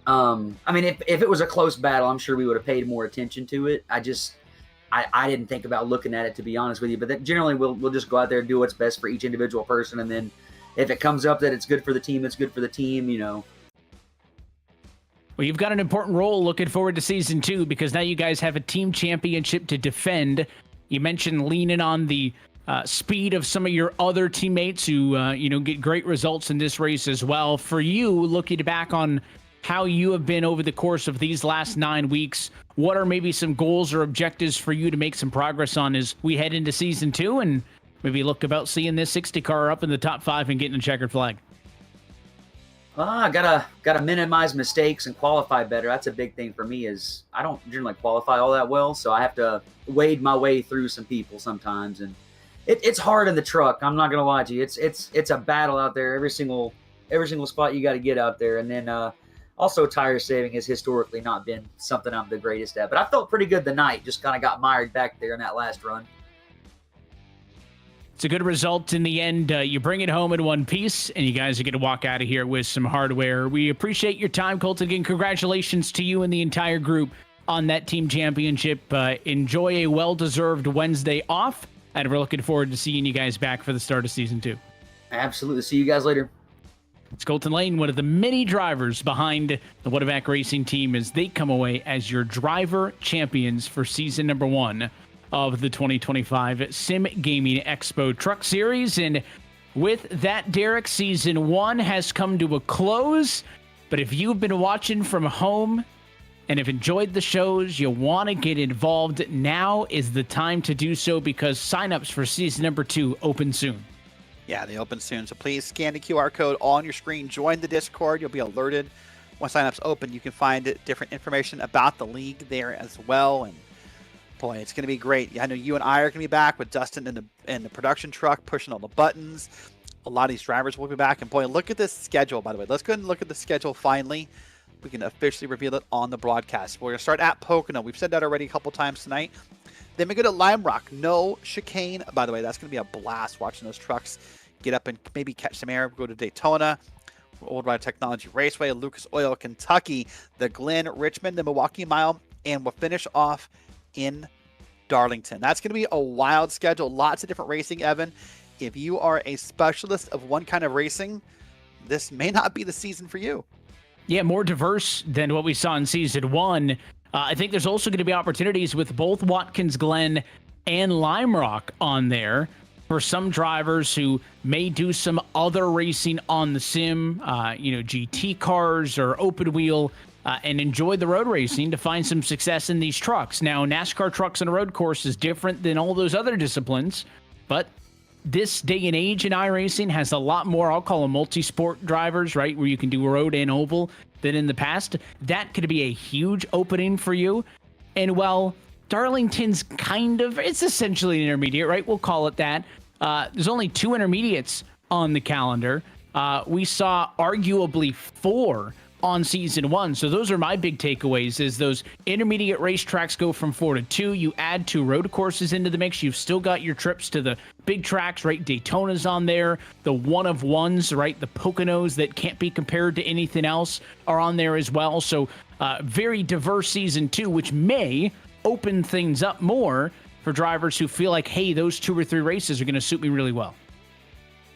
if it was a close battle, I'm sure we would have paid more attention to it. I didn't think about looking at it, to be honest with you, but generally we'll just go out there and do what's best for each individual person. And then if it comes up that it's good for the team, it's good for the team, Well, you've got an important role looking forward to season 2, because now you guys have a team championship to defend. You mentioned leaning on the speed of some of your other teammates who, get great results in this race as well. For you, looking back on how you have been over the course of these last 9 weeks. What are maybe some goals or objectives for you to make some progress on as we head into season 2 and maybe look about seeing this 60 car up in the top 5 and getting a checkered flag? I gotta minimize mistakes and qualify better. That's a big thing for me. Is I don't generally qualify all that well, so I have to wade my way through some people sometimes, and it's hard in the truck. I'm not gonna lie to you. It's a battle out there. Every single spot you got to get out there, and then also tire saving has historically not been something I'm the greatest at. But I felt pretty good the night. Just kind of got mired back there in that last run. It's a good result in the end. You bring it home in one piece, and you guys are going to walk out of here with some hardware. We appreciate your time, Colton. Again, congratulations to you and the entire group on that team championship. Enjoy a well-deserved Wednesday off, and we're looking forward to seeing you guys back for the start of season 2. Absolutely. See you guys later. It's Colton Lane, one of the many drivers behind the Whatevac Racing team, as they come away as your driver champions for season number 1 of the 2025 SimGamingExpo Truck Series. And with that, Derrick, season 1 has come to a close. But if you've been watching from home and have enjoyed the shows, you want to get involved, now is the time to do so, because signups for season number 2 open soon. Yeah, they open soon. So please scan the QR code on your screen. Join the Discord. You'll be alerted when signups open. You can find different information about the league there as well. And boy, it's going to be great. I know you and I are going to be back with Dustin in the production truck, pushing all the buttons. A lot of these drivers will be back. And boy, look at this schedule, by the way. Let's go ahead and look at the schedule finally. We can officially reveal it on the broadcast. We're going to start at Pocono. We've said that already a couple times tonight. Then we go to Lime Rock. No chicane. By the way, that's going to be a blast watching those trucks get up and maybe catch some air. Go to Daytona, Old Ride Technology Raceway, Lucas Oil, Kentucky, the Glen, Richmond, the Milwaukee Mile, and we'll finish off in Darlington. That's going to be a wild schedule. Lots of different racing, Evan. If you are a specialist of one kind of racing, this may not be the season for you. Yeah, more diverse than what we saw in season 1. I think there's also going to be opportunities with both Watkins Glen and Lime Rock on there for some drivers who may do some other racing on the sim, GT cars or open wheel, and enjoy the road racing to find some success in these trucks. Now, NASCAR trucks on a road course is different than all those other disciplines, but this day and age in iRacing has a lot more, I'll call them multi-sport drivers, right, where you can do road and oval than in the past. That could be a huge opening for you. And while Darlington's it's essentially an intermediate, right? We'll call it that. There's only 2 intermediates on the calendar. We saw arguably 4 on season 1. So those are my big takeaways, is those intermediate racetracks go from 4 to 2. You add 2 road courses into the mix. You've still got your trips to the big tracks, right? Daytona's on there. The one of ones, right? The Poconos that can't be compared to anything else are on there as well. So very diverse season 2, which may open things up more for drivers who feel like, hey, those 2 or 3 races are going to suit me really well.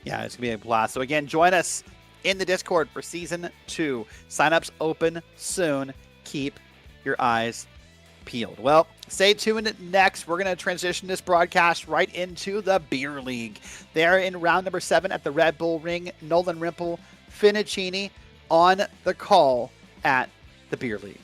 Yeah, it's going to be a blast. So again, join us in the Discord for season 2. Signups open soon. Keep your eyes peeled. Well, stay tuned. Next, we're going to transition this broadcast right into the Beer League. They're in round number 7 at the Red Bull Ring. Nolan Rimple, Finicini on the call at the Beer League.